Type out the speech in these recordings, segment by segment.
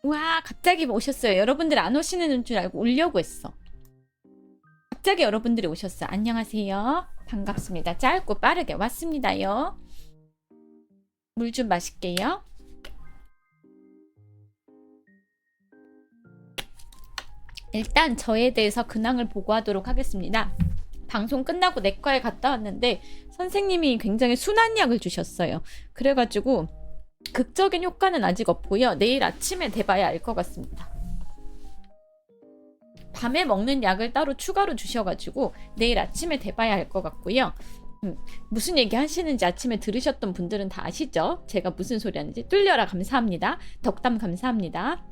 와, 갑자기 오셨어요. 여러분들 안 오시는 줄 알고 오려고 했어. 갑자기 여러분들이 오셨어요. 안녕하세요. 반갑습니다. 짧고 빠르게 왔습니다요. 물 좀 마실게요. 일단 저에 대해서 근황을 보고하도록 하겠습니다. 방송 끝나고 내과에 갔다 왔는데 선생님이 굉장히 순한 약을 주셨어요. 그래가지고 극적인 효과는 아직 없고요. 내일 아침에 돼봐야 알 것 같습니다. 밤에 먹는 약을 따로 추가로 주셔가지고 내일 아침에 돼봐야 알 것 같고요. 무슨 얘기 하시는지 아침에 들으셨던 분들은 다 아시죠? 제가 무슨 소리 하는지. 뚫려라 감사합니다. 덕담 감사합니다.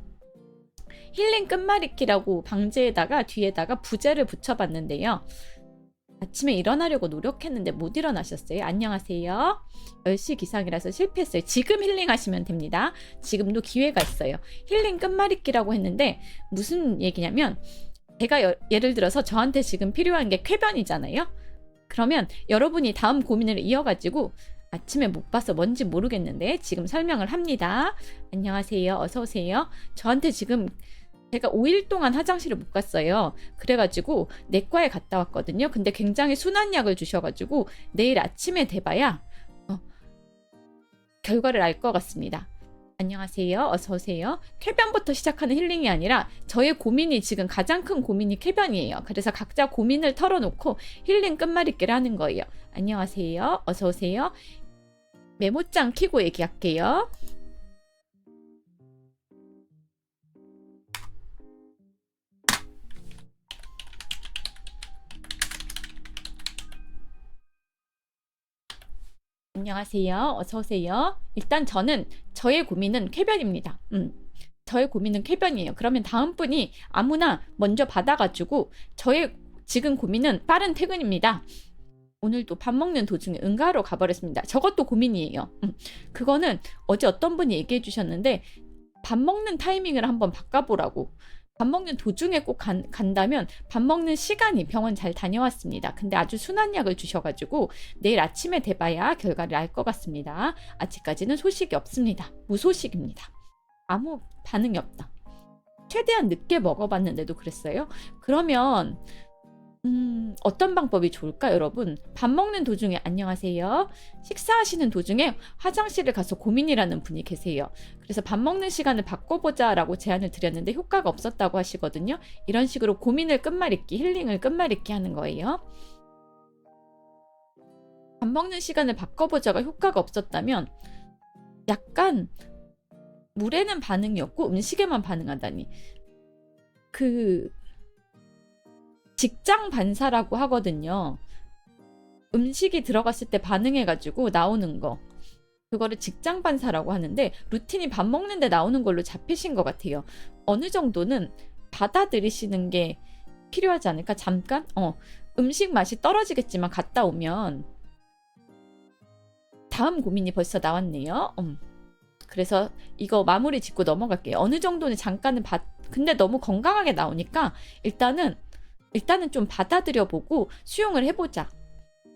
힐링 끝말잇기라고 방제에다가 뒤에다가 부제를 붙여봤는데요. 아침에 일어나려고 노력했는데 못 일어나셨어요. 안녕하세요. 10시 기상이라서 실패했어요. 지금 힐링하시면 됩니다. 지금도 기회가 있어요. 힐링 끝말잇기라고 했는데 무슨 얘기냐면 제가 예를 들어서 저한테 지금 필요한 게 쾌변이잖아요. 그러면 여러분이 다음 고민을 이어가지고 아침에 못 봐서 뭔지 모르겠는데 지금 설명을 합니다. 안녕하세요. 어서오세요. 저한테 지금 제가 5일 동안 화장실을 못 갔어요. 그래가지고 내과에 갔다 왔거든요. 근데 굉장히 순한 약을 주셔가지고 내일 아침에 돼봐야 결과를 알 것 같습니다. 안녕하세요. 어서오세요. 쾌변부터 시작하는 힐링이 아니라 저의 고민이 지금 가장 큰 고민이 쾌변이에요. 그래서 각자 고민을 털어놓고 힐링 끝말잇기를 하는 거예요. 안녕하세요. 어서오세요. 메모장 켜고 얘기할게요. 안녕하세요. 어서오세요. 일단 저의 고민은 쾌변입니다. 저의 고민은 쾌변이에요. 그러면 다음 분이 아무나 먼저 받아가지고 저의 지금 고민은 빠른 퇴근입니다. 오늘도 밥 먹는 도중에 응가로 가버렸습니다. 저것도 고민이에요. 그거는 어제 어떤 분이 얘기해 주셨는데 밥 먹는 타이밍을 한번 바꿔보라고. 밥 먹는 도중에 꼭 간다면 밥 먹는 시간이 병원 잘 다녀왔습니다. 근데 아주 순한 약을 주셔가지고 내일 아침에 돼봐야 결과를 알 것 같습니다. 아직까지는 소식이 없습니다. 무소식입니다. 아무 반응이 없다. 최대한 늦게 먹어봤는데도 그랬어요. 그러면 어떤 방법이 좋을까 여러분? 밥 먹는 도중에 안녕하세요. 식사하시는 도중에 화장실을 가서 고민이라는 분이 계세요. 그래서 밥 먹는 시간을 바꿔보자 라고 제안을 드렸는데 효과가 없었다고 하시거든요. 이런 식으로 고민을 끝말잇기, 힐링을 끝말잇기 하는 거예요. 밥 먹는 시간을 바꿔보자가 효과가 없었다면 약간 물에는 반응이 없고 음식에만 반응하다니 직장 반사라고 하거든요. 음식이 들어갔을 때 반응해가지고 나오는 거. 그거를 직장 반사라고 하는데 루틴이 밥 먹는데 나오는 걸로 잡히신 것 같아요. 어느 정도는 받아들이시는 게 필요하지 않을까? 잠깐? 음식 맛이 떨어지겠지만 갔다 오면 다음 고민이 벌써 나왔네요. 그래서 이거 마무리 짓고 넘어갈게요. 어느 정도는 잠깐은 근데 너무 건강하게 나오니까 일단은 좀 받아들여보고 수용을 해보자.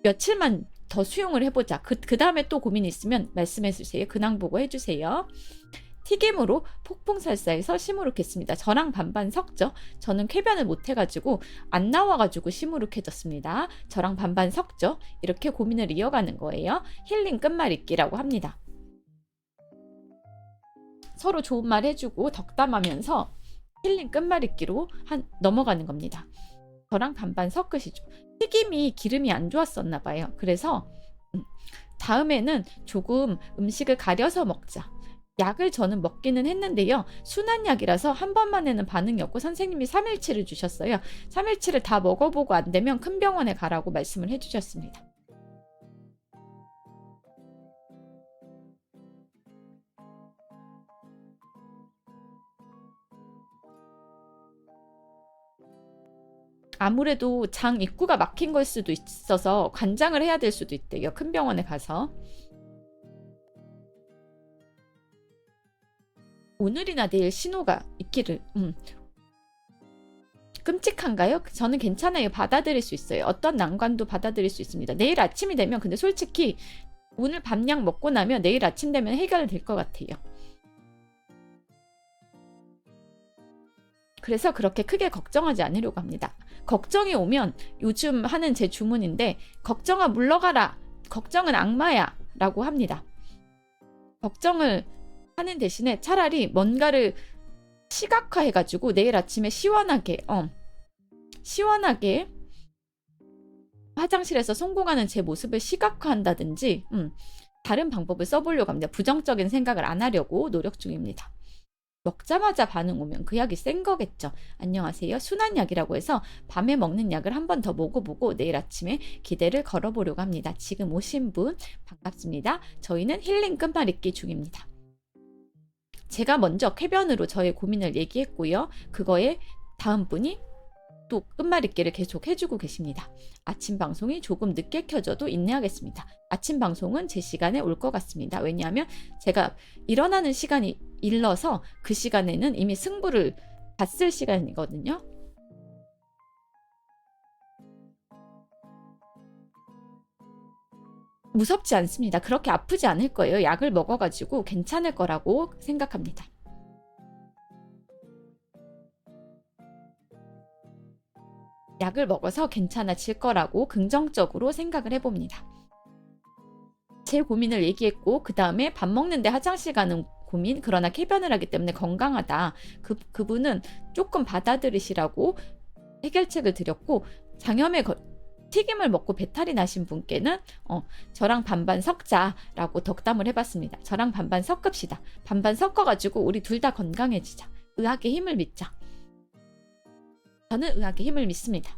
며칠만 더 수용을 해보자. 그 다음에 또 고민이 있으면 말씀해주세요. 근황 보고 해주세요. 튀김으로 폭풍살사에서 시무룩했습니다. 저랑 반반 섞죠. 저는 쾌변을 못해가지고 안 나와가지고 시무룩해졌습니다. 저랑 반반 섞죠. 이렇게 고민을 이어가는 거예요. 힐링 끝말잇기라고 합니다. 서로 좋은 말 해주고 덕담하면서 힐링 끝말잇기로 넘어가는 겁니다. 저랑 반반 섞으시죠. 튀김이 기름이 안 좋았었나 봐요. 그래서 다음에는 조금 음식을 가려서 먹자. 약을 저는 먹기는 했는데요. 순한 약이라서 한 번만에는 반응이 없고 선생님이 3일치를 주셨어요. 3일치를 다 먹어보고 안 되면 큰 병원에 가라고 말씀을 해주셨습니다. 아무래도 장 입구가 막힌 걸 수도 있어서 관장을 해야 될 수도 있대요. 큰 병원에 가서. 오늘이나 내일 신호가 있기를. 끔찍한가요? 저는 괜찮아요. 받아들일 수 있어요. 어떤 난관도 받아들일 수 있습니다. 내일 아침이 되면 근데 솔직히 오늘 밤약 먹고 나면 내일 아침 되면 해결될 것 같아요. 그래서 그렇게 크게 걱정하지 않으려고 합니다. 걱정이 오면 요즘 하는 제 주문인데 걱정아 물러가라. 걱정은 악마야. 라고 합니다. 걱정을 하는 대신에 차라리 뭔가를 시각화해가지고 내일 아침에 시원하게 화장실에서 성공하는 제 모습을 시각화한다든지 다른 방법을 써보려고 합니다. 부정적인 생각을 안 하려고 노력 중입니다. 먹자마자 반응 오면 그 약이 센 거겠죠. 안녕하세요. 순한 약이라고 해서 밤에 먹는 약을 한 번 더 먹어보고 내일 아침에 기대를 걸어보려고 합니다. 지금 오신 분 반갑습니다. 저희는 힐링 끝말잇기 중입니다. 제가 먼저 쾌변으로 저의 고민을 얘기했고요. 그거에 다음 분이 또 끝말잇기를 계속 해주고 계십니다. 아침 방송이 조금 늦게 켜져도 인내하겠습니다. 아침 방송은 제 시간에 올 것 같습니다. 왜냐하면 제가 일어나는 시간이 일러서 그 시간에는 이미 승부를 봤을 시간이거든요. 무섭지 않습니다. 그렇게 아프지 않을 거예요. 약을 먹어가지고 괜찮을 거라고 생각합니다. 약을 먹어서 괜찮아질 거라고 긍정적으로 생각을 해봅니다. 제 고민을 얘기했고 그 다음에 밥 먹는데 화장실 가는 고민, 그러나 쾌변을 하기 때문에 건강하다. 그분은 조금 받아들이시라고 해결책을 드렸고, 장염에 튀김을 먹고 배탈이 나신 분께는 저랑 반반 섞자라고 덕담을 해봤습니다. 저랑 반반 섞읍시다. 반반 섞어가지고 우리 둘 다 건강해지자. 의학의 힘을 믿자. 저는 의학의 힘을 믿습니다.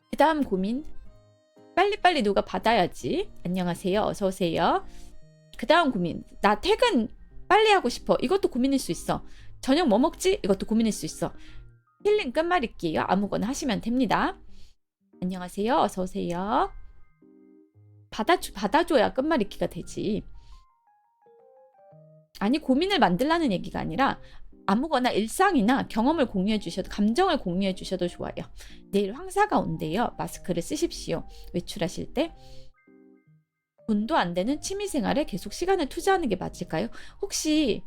그 다음 고민, 빨리빨리 누가 받아야지. 안녕하세요. 어서오세요. 그 다음 고민, 나 퇴근 빨리 하고 싶어. 이것도 고민일 수 있어. 저녁 뭐 먹지? 이것도 고민일 수 있어. 힐링 끝말잇기예요. 아무거나 하시면 됩니다. 안녕하세요. 어서오세요. 받아줘야 끝말잇기가 되지. 아니, 고민을 만들라는 얘기가 아니라 아무거나 일상이나 경험을 공유해 주셔도, 감정을 공유해 주셔도 좋아요. 내일 황사가 온대요. 마스크를 쓰십시오. 외출하실 때. 돈도 안 되는 취미생활에 계속 시간을 투자하는 게 맞을까요? 혹시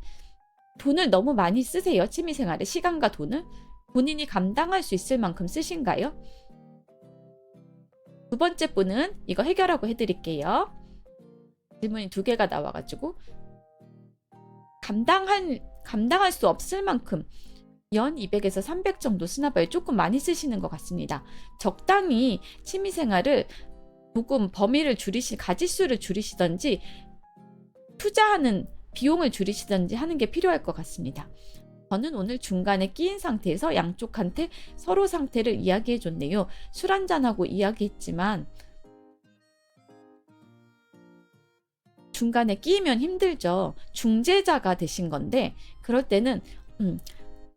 돈을 너무 많이 쓰세요? 취미생활에 시간과 돈을? 본인이 감당할 수 있을 만큼 쓰신가요? 두 번째 분은 이거 해결하고 해드릴게요. 질문이 2개가 나와가지고 감당할 수 없을 만큼 연 200에서 300 정도 쓰나 봐요. 조금 많이 쓰시는 것 같습니다. 적당히 취미생활을 조금 범위를 가지수를 줄이시던지 투자하는 비용을 줄이시던지 하는 게 필요할 것 같습니다. 저는 오늘 중간에 끼인 상태에서 양쪽한테 서로 상태를 이야기해 줬네요. 술 한잔하고 이야기했지만 중간에 끼면 힘들죠. 중재자가 되신 건데 그럴 때는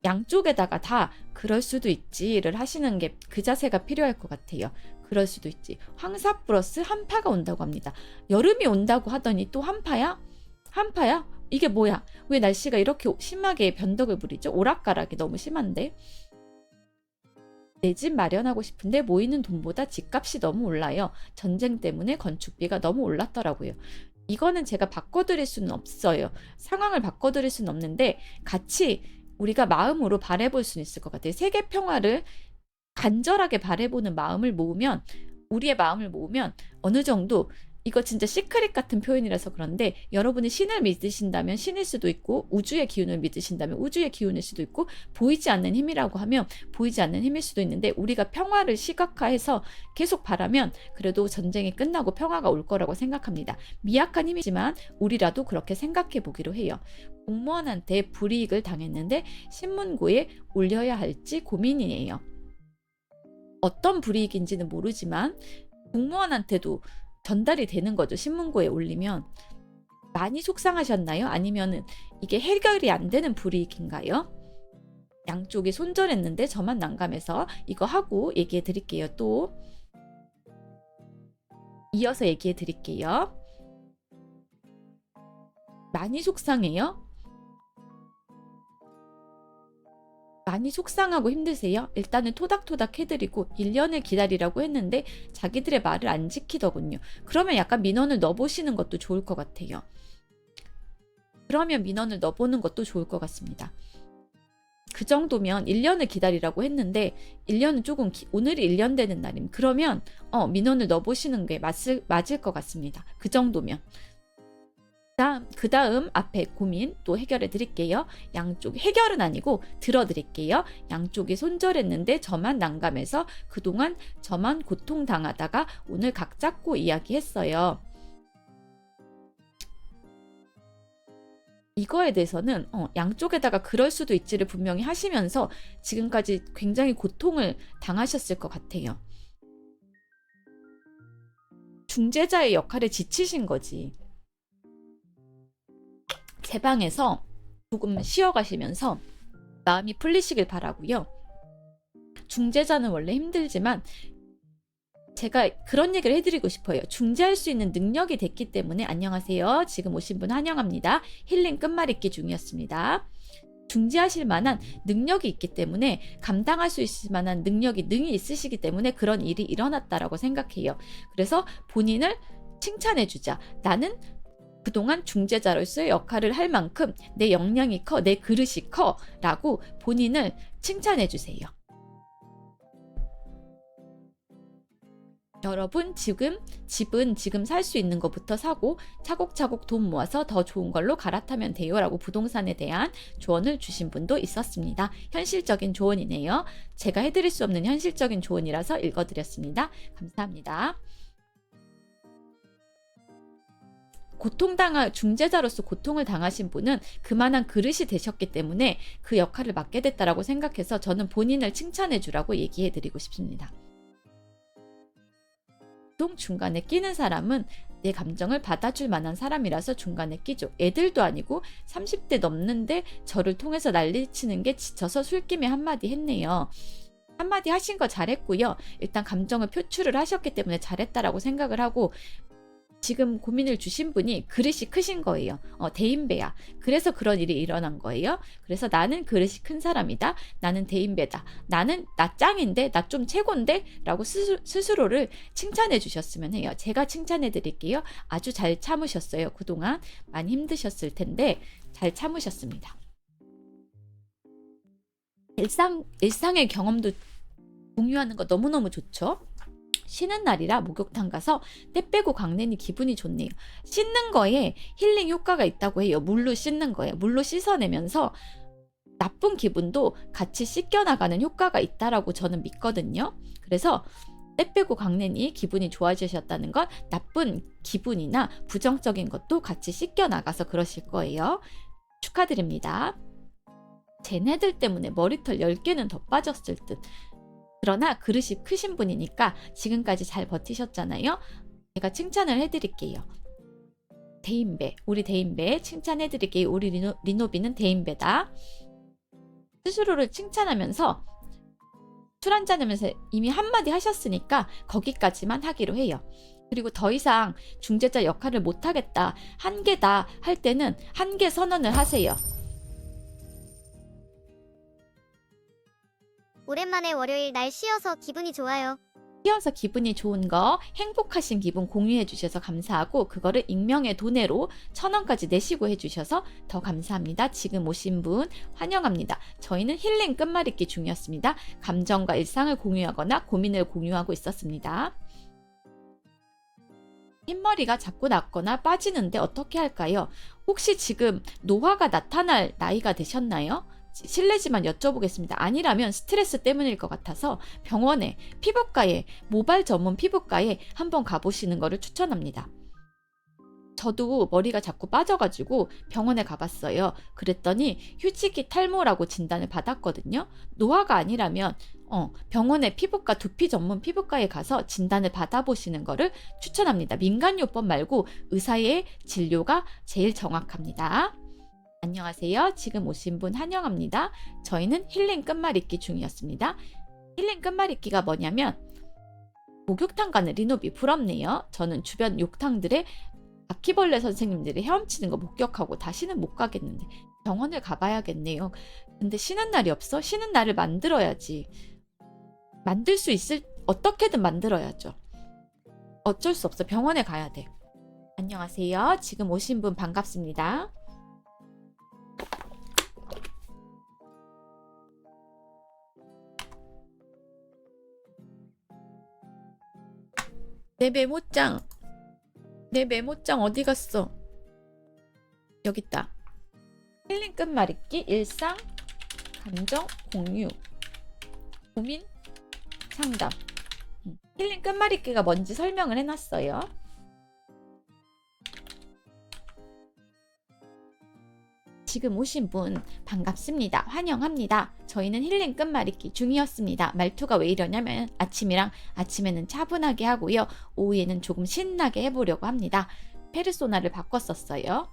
양쪽에다가 다 그럴 수도 있지를 하시는 게 그 자세가 필요할 것 같아요. 그럴 수도 있지. 황사 플러스 한파가 온다고 합니다. 여름이 온다고 하더니 또 한파야? 한파야? 이게 뭐야? 왜 날씨가 이렇게 심하게 변덕을 부리죠? 오락가락이 너무 심한데? 내 집 마련하고 싶은데 모이는 돈보다 집값이 너무 올라요. 전쟁 때문에 건축비가 너무 올랐더라고요. 이거는 제가 바꿔드릴 수는 없어요. 상황을 바꿔드릴 수는 없는데 같이 우리가 마음으로 바라볼 수는 있을 것 같아요. 세계 평화를 간절하게 바라보는 마음을 모으면, 우리의 마음을 모으면 어느 정도, 이거 진짜 시크릿 같은 표현이라서 그런데 여러분이 신을 믿으신다면 신일 수도 있고 우주의 기운을 믿으신다면 우주의 기운일 수도 있고 보이지 않는 힘이라고 하면 보이지 않는 힘일 수도 있는데 우리가 평화를 시각화해서 계속 바라면 그래도 전쟁이 끝나고 평화가 올 거라고 생각합니다. 미약한 힘이지만 우리라도 그렇게 생각해 보기로 해요. 공무원한테 불이익을 당했는데 신문고에 올려야 할지 고민이에요. 어떤 불이익인지는 모르지만 공무원한테도 전달이 되는 거죠. 신문고에 올리면. 많이 속상하셨나요? 아니면은 이게 해결이 안 되는 불이익인가요? 양쪽이 손절했는데 저만 난감해서 이거 하고 얘기해 드릴게요. 또 이어서 얘기해 드릴게요. 많이 속상해요? 많이 속상하고 힘드세요? 일단은 토닥토닥 해드리고 1년을 기다리라고 했는데 자기들의 말을 안 지키더군요. 그러면 약간 민원을 넣어보시는 것도 좋을 것 같아요. 그러면 민원을 넣어보는 것도 좋을 것 같습니다. 그 정도면 1년을 기다리라고 했는데 1년은 조금 오늘이 1년 되는 날입니다. 그러면 민원을 넣어보시는 게 맞을 것 같습니다. 그 정도면. 그 다음 앞에 고민 또 해결해 드릴게요. 양쪽 해결은 아니고 들어드릴게요. 양쪽이 손절했는데 저만 난감해서 그동안 저만 고통당하다가 오늘 각 잡고 이야기했어요. 이거에 대해서는 양쪽에다가 그럴 수도 있지를 분명히 하시면서 지금까지 굉장히 고통을 당하셨을 것 같아요. 중재자의 역할에 지치신 거지. 제 방에서 조금 쉬어가시면서 마음이 풀리시길 바라고요. 중재자는 원래 힘들지만 제가 그런 얘기를 해드리고 싶어요. 중재할 수 있는 능력이 됐기 때문에 안녕하세요. 지금 오신 분 환영합니다. 힐링 끝말잇기 중이었습니다. 중재하실 만한 능력이 있기 때문에 감당할 수 있을 만한 능이 있으시기 때문에 그런 일이 일어났다라고 생각해요. 그래서 본인을 칭찬해주자. 나는 그동안 중재자로서의 역할을 할 만큼 내 역량이 커, 내 그릇이 커 라고 본인을 칭찬해주세요. 여러분 집은 지금 살 수 있는 것부터 사고 차곡차곡 돈 모아서 더 좋은 걸로 갈아타면 돼요 라고 부동산에 대한 조언을 주신 분도 있었습니다. 현실적인 조언이네요. 제가 해드릴 수 없는 현실적인 조언이라서 읽어드렸습니다. 감사합니다. 중재자로서 고통을 당하신 분은 그만한 그릇이 되셨기 때문에 그 역할을 맡게 됐다라고 생각해서 저는 본인을 칭찬해 주라고 얘기해 드리고 싶습니다. 보통 중간에 끼는 사람은 내 감정을 받아줄 만한 사람이라서 중간에 끼죠. 애들도 아니고 30대 넘는데 저를 통해서 난리치는 게 지쳐서 술김에 한마디 했네요. 한마디 하신 거 잘했고요. 일단 감정을 표출을 하셨기 때문에 잘했다라고 생각을 하고 지금 고민을 주신 분이 그릇이 크신 거예요. 대인배야. 그래서 그런 일이 일어난 거예요. 그래서 나는 그릇이 큰 사람이다. 나는 대인배다. 나는 나 짱인데 나 좀 최고인데 라고 스스로를 칭찬해 주셨으면 해요. 제가 칭찬해 드릴게요. 아주 잘 참으셨어요. 그동안 많이 힘드셨을 텐데 잘 참으셨습니다. 일상의 경험도 공유하는 거 너무너무 좋죠. 쉬는 날이라 목욕탕 가서 때 빼고 강내니 기분이 좋네요. 씻는 거에 힐링 효과가 있다고 해요. 물로 씻는 거예요. 물로 씻어내면서 나쁜 기분도 같이 씻겨나가는 효과가 있다라고 저는 믿거든요. 그래서 때 빼고 강내니 기분이 좋아지셨다는 건 나쁜 기분이나 부정적인 것도 같이 씻겨나가서 그러실 거예요. 축하드립니다. 쟤네들 때문에 머리털 10개는 더 빠졌을 듯. 그러나 그릇이 크신 분이니까 지금까지 잘 버티셨잖아요. 제가 칭찬을 해드릴게요. 대인배, 우리 대인배 칭찬해드릴게요. 우리 리노비는 대인배다. 스스로를 칭찬하면서 술 한잔하면서 이미 한마디 하셨으니까 거기까지만 하기로 해요. 그리고 더 이상 중재자 역할을 못하겠다, 한계다 할 때는 한계 선언을 하세요. 오랜만에 월요일 날 쉬어서 기분이 좋아요. 쉬어서 기분이 좋은 거, 행복하신 기분 공유해 주셔서 감사하고 그거를 익명의 돈으로 1,000원까지 내시고 해주셔서 더 감사합니다. 지금 오신 분 환영합니다. 저희는 힐링 끝말잇기 중이었습니다. 감정과 일상을 공유하거나 고민을 공유하고 있었습니다. 흰머리가 자꾸 났거나 빠지는데 어떻게 할까요? 혹시 지금 노화가 나타날 나이가 되셨나요? 실례지만 여쭤보겠습니다. 아니라면 스트레스 때문일 것 같아서 병원에, 피부과에, 모발 전문 피부과에 한번 가보시는 것을 추천합니다. 저도 머리가 자꾸 빠져가지고 병원에 가봤어요. 그랬더니 휴지기 탈모라고 진단을 받았거든요. 노화가 아니라면 병원에 피부과, 두피 전문 피부과에 가서 진단을 받아보시는 것을 추천합니다. 민간요법 말고 의사의 진료가 제일 정확합니다. 안녕하세요. 지금 오신 분 환영합니다. 저희는 힐링 끝말잇기 중이었습니다. 힐링 끝말잇기가 뭐냐면 목욕탕 가는 리노비 부럽네요. 저는 주변 욕탕들의 바퀴벌레 선생님들이 헤엄치는 거 목격하고 다시는 못 가겠는데 병원을 가봐야겠네요. 근데 쉬는 날이 없어? 쉬는 날을 만들어야지. 만들 수 있을, 어떻게든 만들어야죠. 어쩔 수 없어. 병원에 가야 돼. 안녕하세요. 지금 오신 분 반갑습니다. 내 메모장. 내 메모장 어디 갔어? 여기 있다. 힐링 끝말잇기, 일상, 감정, 공유, 고민, 상담. 힐링 끝말잇기가 뭔지 설명을 해놨어요. 지금 오신 분 반갑습니다. 환영합니다. 저희는 힐링 끝말잇기 중이었습니다. 말투가 왜 이러냐면 아침에는 차분하게 하고요. 오후에는 조금 신나게 해보려고 합니다. 페르소나를 바꿨었어요.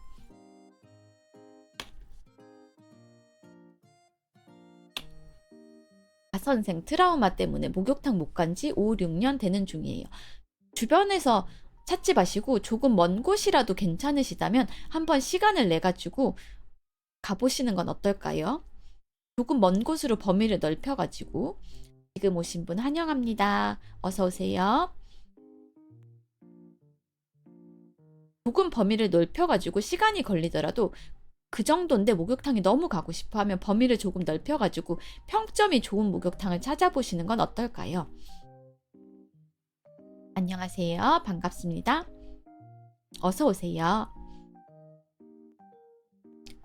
선생 트라우마 때문에 목욕탕 못 간 지 5, 6년 되는 중이에요. 주변에서 찾지 마시고 조금 먼 곳이라도 괜찮으시다면 한번 시간을 내 가지고 가보시는 건 어떨까요? 조금 먼 곳으로 범위를 넓혀가지고. 지금 오신 분 환영합니다. 어서 오세요. 조금 범위를 넓혀가지고 시간이 걸리더라도 그 정도인데 목욕탕이 너무 가고 싶어 하면 범위를 조금 넓혀가지고 평점이 좋은 목욕탕을 찾아보시는 건 어떨까요? 안녕하세요. 반갑습니다. 어서 오세요.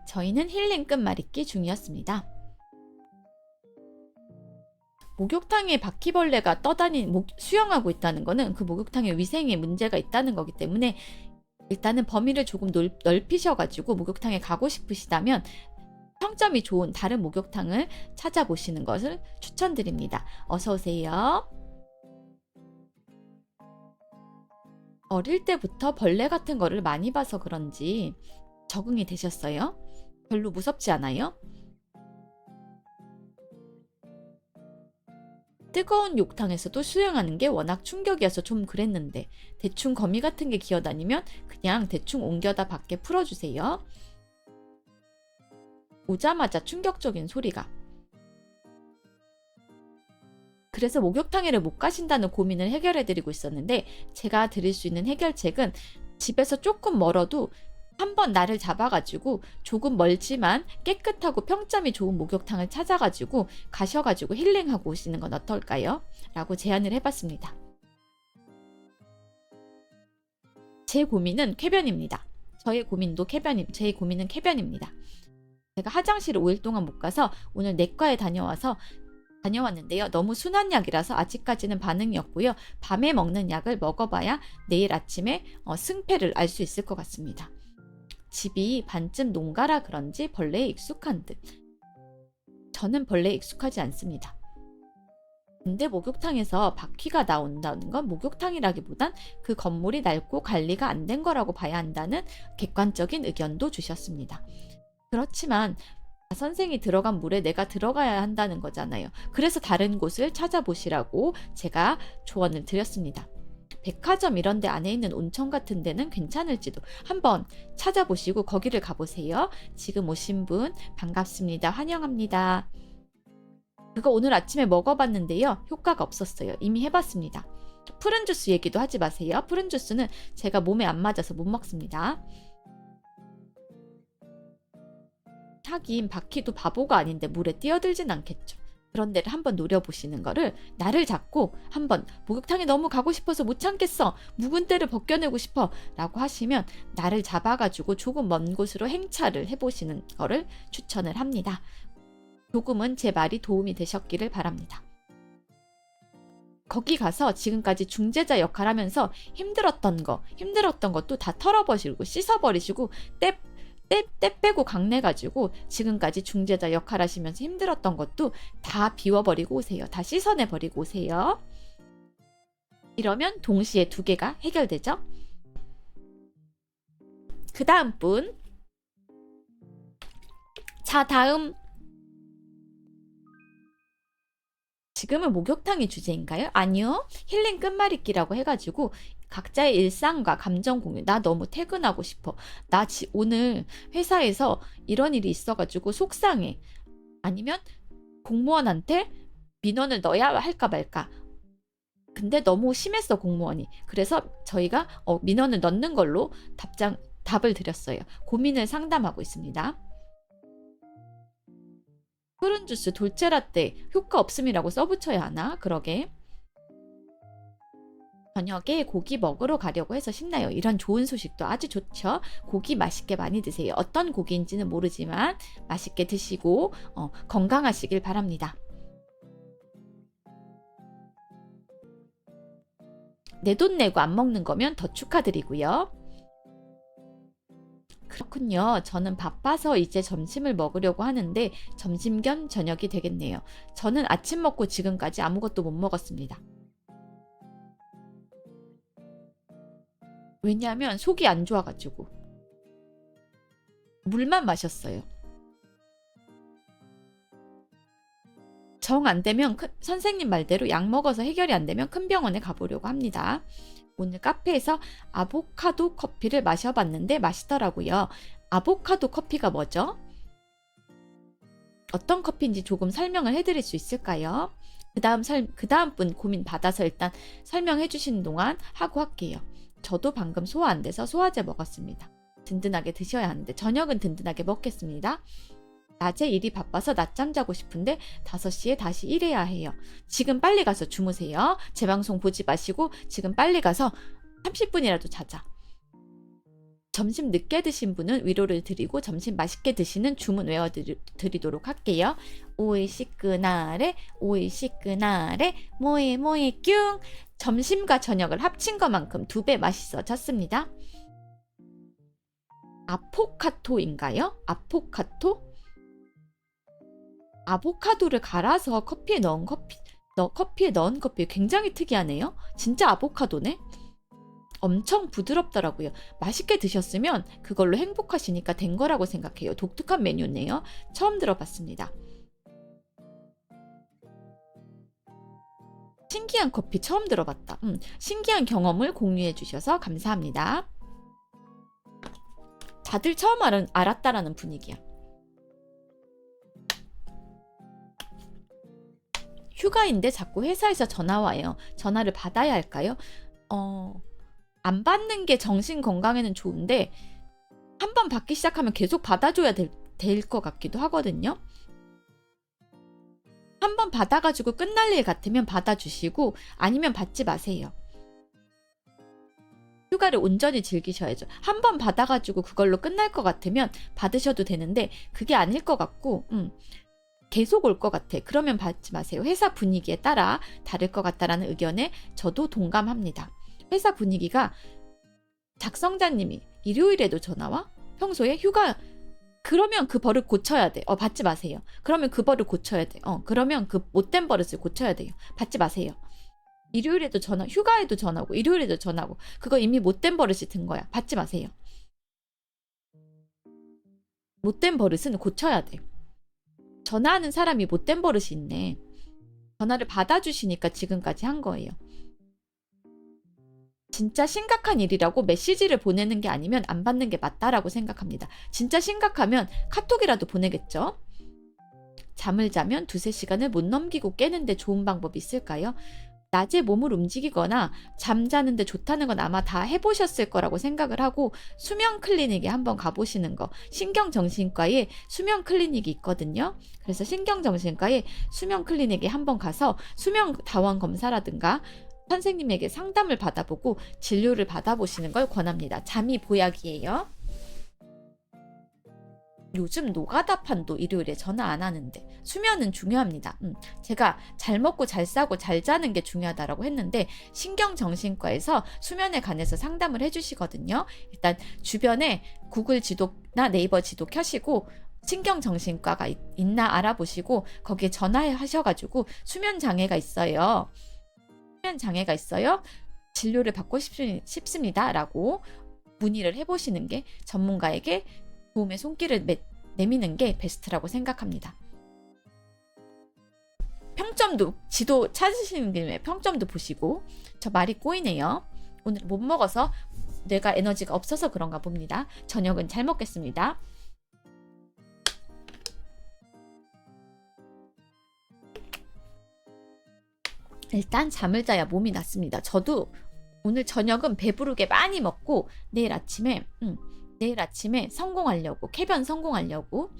저희는 힐링 끝말잇기 중이었습니다. 목욕탕에 바퀴벌레가 수영하고 있다는 거는 그 목욕탕의 위생에 문제가 있다는 거기 때문에 일단은 범위를 조금 넓히셔가지고 목욕탕에 가고 싶으시다면 평점이 좋은 다른 목욕탕을 찾아보시는 것을 추천드립니다. 어서 오세요. 어릴 때부터 벌레 같은 거를 많이 봐서 그런지 적응이 되셨어요? 별로 무섭지 않아요? 뜨거운 욕탕에서도 수영하는 게 워낙 충격이어서 좀 그랬는데 대충 거미 같은 게 기어다니면 그냥 대충 옮겨다 밖에 풀어주세요. 오자마자 충격적인 소리가. 그래서 목욕탕에를 못 가신다는 고민을 해결해드리고 있었는데 제가 드릴 수 있는 해결책은 집에서 조금 멀어도 한번 나를 잡아가지고 조금 멀지만 깨끗하고 평점이 좋은 목욕탕을 찾아가지고 가셔가지고 힐링하고 오시는 건 어떨까요? 라고 제안을 해봤습니다. 제 고민은 쾌변입니다. 제 고민은 쾌변입니다. 제가 화장실을 5일 동안 못 가서 오늘 내과에 다녀왔는데요. 너무 순한 약이라서 아직까지는 반응이 없고요. 밤에 먹는 약을 먹어봐야 내일 아침에 승패를 알 수 있을 것 같습니다. 집이 반쯤 농가라 그런지 벌레에 익숙한 듯. 저는 벌레에 익숙하지 않습니다. 근데 목욕탕에서 바퀴가 나온다는 건 목욕탕이라기보단 그 건물이 낡고 관리가 안 된 거라고 봐야 한다는 객관적인 의견도 주셨습니다. 그렇지만 선생이 들어간 물에 내가 들어가야 한다는 거잖아요. 그래서 다른 곳을 찾아보시라고 제가 조언을 드렸습니다. 백화점 이런 데 안에 있는 온천 같은 데는 괜찮을지도 한번 찾아보시고 거기를 가보세요. 지금 오신 분 반갑습니다. 환영합니다. 그거 오늘 아침에 먹어봤는데요. 효과가 없었어요. 이미 해봤습니다. 푸른 주스 얘기도 하지 마세요. 푸른 주스는 제가 몸에 안 맞아서 못 먹습니다. 하긴 바퀴도 바보가 아닌데 물에 뛰어들진 않겠죠. 그런 데를 한번 노려보시는 거를 나를 잡고 한번 목욕탕에 너무 가고 싶어서 못 참겠어. 묵은 때를 벗겨내고 싶어. 라고 하시면 나를 잡아가지고 조금 먼 곳으로 행차를 해보시는 거를 추천을 합니다. 조금은 제 말이 도움이 되셨기를 바랍니다. 거기 가서 지금까지 중재자 역할 하면서 힘들었던 것도 다 털어버리고 씻어버리시고 때 빼고 강내가지고 지금까지 중재자 역할 하시면서 힘들었던 것도 다 비워버리고 오세요. 다 씻어내버리고 오세요. 이러면 동시에 두 개가 해결되죠. 그 다음 분. 자, 다음. 지금은 목욕탕이 주제인가요? 아니요. 힐링 끝말잇기라고 해가지고 각자의 일상과 감정 공유. 나 너무 퇴근하고 싶어. 나 오늘 회사에서 이런 일이 있어가지고 속상해. 아니면 공무원한테 민원을 넣어야 할까 말까. 근데 너무 심했어 공무원이. 그래서 저희가 민원을 넣는 걸로 답을 드렸어요. 고민을 상담하고 있습니다. 푸른 주스, 돌체라떼 효과 없음이라고 써붙여야 하나? 그러게. 저녁에 고기 먹으러 가려고 해서 신나요. 이런 좋은 소식도 아주 좋죠. 고기 맛있게 많이 드세요. 어떤 고기인지는 모르지만 맛있게 드시고 건강하시길 바랍니다. 내 돈 내고 안 먹는 거면 더 축하드리고요. 그렇군요. 저는 바빠서 이제 점심을 먹으려고 하는데 점심 겸 저녁이 되겠네요. 저는 아침 먹고 지금까지 아무것도 못 먹었습니다. 왜냐하면 속이 안 좋아가지고 물만 마셨어요. 정 안 되면 선생님 말대로 약 먹어서 해결이 안 되면 큰 병원에 가보려고 합니다. 오늘 카페에서 아보카도 커피를 마셔봤는데 맛있더라고요. 아보카도 커피가 뭐죠? 어떤 커피인지 조금 설명을 해드릴 수 있을까요? 그 다음 분 고민 받아서 일단 설명해 주시는 동안 하고 할게요. 저도 방금 소화 안 돼서 소화제 먹었습니다. 든든하게 드셔야 하는데 저녁은 든든하게 먹겠습니다. 낮에 일이 바빠서 낮잠 자고 싶은데 5시에 다시 일해야 해요. 지금 빨리 가서 주무세요. 제 방송 보지 마시고 지금 빨리 가서 30분이라도 자자. 점심 늦게 드신 분은 위로를 드리고 점심 맛있게 드시는 주문 외워드리도록 할게요. 오이시끄나레 오이시끄나레 모에 모에 뀨. 점심과 저녁을 합친 것만큼 2배 맛있어졌습니다. 아포카토인가요? 아포카토? 아보카도를 갈아서 커피에 넣은 커피 굉장히 특이하네요. 진짜 아보카도네. 엄청 부드럽더라고요. 맛있게 드셨으면 그걸로 행복하시니까 된 거라고 생각해요. 독특한 메뉴네요. 처음 들어봤습니다. 신기한 커피 처음 들어봤다. 신기한 경험을 공유해 주셔서 감사합니다. 다들 처음 알았다라는 분위기야. 휴가인데 자꾸 회사에서 전화 와요. 전화를 받아야 할까요? 안 받는 게 정신 건강에는 좋은데 한번 받기 시작하면 계속 받아줘야 될 것 같기도 하거든요. 한번 받아가지고 끝날 일 같으면 받아주시고 아니면 받지 마세요. 휴가를 온전히 즐기셔야죠. 한번 받아가지고 그걸로 끝날 것 같으면 받으셔도 되는데 그게 아닐 것 같고 계속 올 것 같아. 그러면 받지 마세요. 회사 분위기에 따라 다를 것 같다라는 의견에 저도 동감합니다. 회사 분위기가 작성자님이 일요일에도 전화와? 평소에 휴가 그러면 그 버릇 고쳐야 돼. 받지 마세요. 그러면 그 버릇 고쳐야 돼. 그러면 그 못된 버릇을 고쳐야 돼요. 받지 마세요. 일요일에도 전화, 휴가에도 전화고 일요일에도 전화고 그거 이미 못된 버릇이 든 거야. 받지 마세요. 못된 버릇은 고쳐야 돼. 전화하는 사람이 못된 버릇이 있네. 전화를 받아주시니까 지금까지 한 거예요. 진짜 심각한 일이라고 메시지를 보내는 게 아니면 안 받는 게 맞다라고 생각합니다. 진짜 심각하면 카톡이라도 보내겠죠? 잠을 자면 2-3시간을 못 넘기고 깨는데 좋은 방법이 있을까요? 낮에 몸을 움직이거나 잠자는데 좋다는 건 아마 다 해보셨을 거라고 생각을 하고 수면 클리닉에 한번 가보시는 거. 신경정신과에 수면 클리닉이 있거든요. 그래서 신경정신과에 수면 클리닉에 한번 가서 수면 다원 검사라든가 선생님에게 상담을 받아보고 진료를 받아보시는 걸 권합니다. 잠이 보약이에요. 요즘 노가다판도 일요일에 전화 안 하는데 수면은 중요합니다. 제가 잘 먹고 잘 싸고 잘 자는 게 중요하다라고 했는데 신경정신과에서 수면에 관해서 상담을 해주시거든요. 일단 주변에 구글 지도나 네이버 지도 켜시고 신경정신과가 있나 알아보시고 거기에 전화하셔가지고 수면 장애가 있어요. 진료를 받고 싶습니다. 라고 문의를 해보시는 게 전문가에게 도움의 손길을 내미는 게 베스트라고 생각합니다. 평점도 지도 찾으시는 김에 평점도 보시고 저 말이 꼬이네요. 오늘 못 먹어서 뇌가 에너지가 없어서 그런가 봅니다. 저녁은 잘 먹겠습니다. 일단 잠을 자야 몸이 낫습니다. 저도 오늘 저녁은 배부르게 많이 먹고 내일 아침에 성공하려고, 쾌변 성공하려고.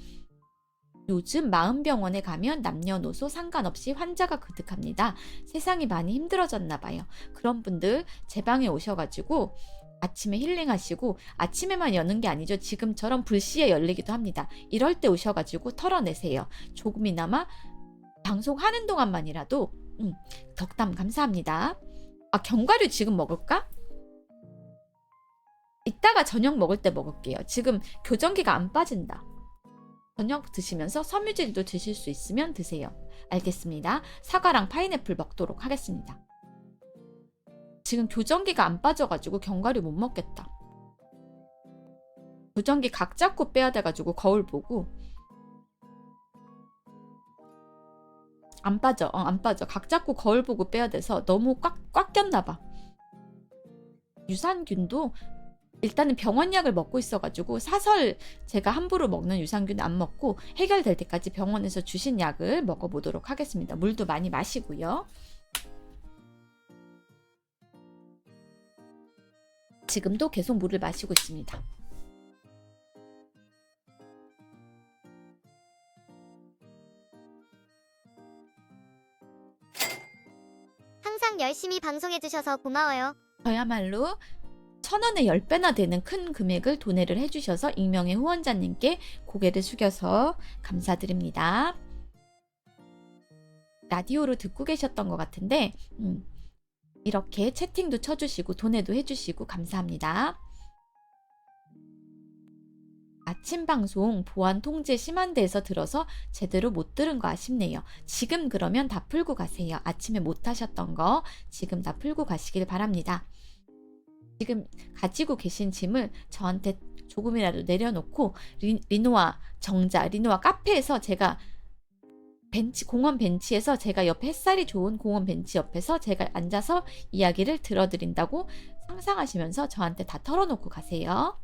요즘 마음병원에 가면 남녀노소 상관없이 환자가 그득합니다. 세상이 많이 힘들어졌나 봐요. 그런 분들 제 방에 오셔가지고 아침에 힐링하시고, 아침에만 여는 게 아니죠. 지금처럼 불시에 열리기도 합니다. 이럴 때 오셔가지고 털어내세요. 조금이나마 방송하는 동안만이라도 덕담 감사합니다. 견과류 지금 먹을까? 이따가 저녁 먹을 때 먹을게요. 지금 교정기가 안 빠진다. 저녁 드시면서 섬유질도 드실 수 있으면 드세요. 알겠습니다. 사과랑 파인애플 먹도록 하겠습니다. 지금 교정기가 안 빠져가지고 견과류 못 먹겠다. 교정기 각 잡고 빼야 돼가지고 거울 보고. 안 빠져. 안 빠져. 각 잡고 거울 보고 빼야 돼서 너무 꽉 꼈나봐. 유산균도 일단은 병원약을 먹고 있어가지고 사설 제가 함부로 먹는 유산균 안 먹고 해결될 때까지 병원에서 주신 약을 먹어보도록 하겠습니다. 물도 많이 마시고요. 지금도 계속 물을 마시고 있습니다. 항상 열심히 방송해주셔서 고마워요. 저야말로 1,000원에 10배나 되는 큰 금액을 도내를 해주셔서 익명의 후원자님께 고개를 숙여서 감사드립니다. 라디오로 듣고 계셨던 것 같은데 이렇게 채팅도 쳐주시고 도내도 해주시고 감사합니다. 아침 방송 보안 통제 심한 데에서 들어서 제대로 못 들은 거 아쉽네요. 지금 그러면 다 풀고 가세요. 아침에 못 하셨던 거 지금 다 풀고 가시길 바랍니다. 지금 가지고 계신 짐을 저한테 조금이라도 내려놓고 리노아 정자, 리노아 카페에서 제가 공원 벤치에서 제가 옆에 햇살이 좋은 공원 벤치 옆에서 제가 앉아서 이야기를 들어드린다고 상상하시면서 저한테 다 털어놓고 가세요.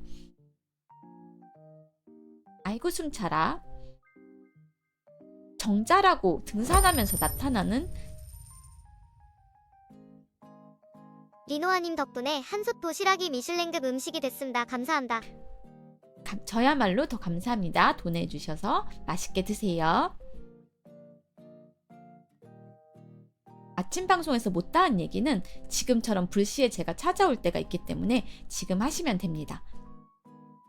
아이고 숨차라. 정자라고 등산하면서 나타나는 리노아님 덕분에 한솥 도시락이 미슐랭급 음식이 됐습니다. 감사합니다. 저야말로 더 감사합니다. 도내주셔서 맛있게 드세요. 아침 방송에서 못다한 얘기는 지금처럼 불시에 제가 찾아올 때가 있기 때문에 지금 하시면 됩니다.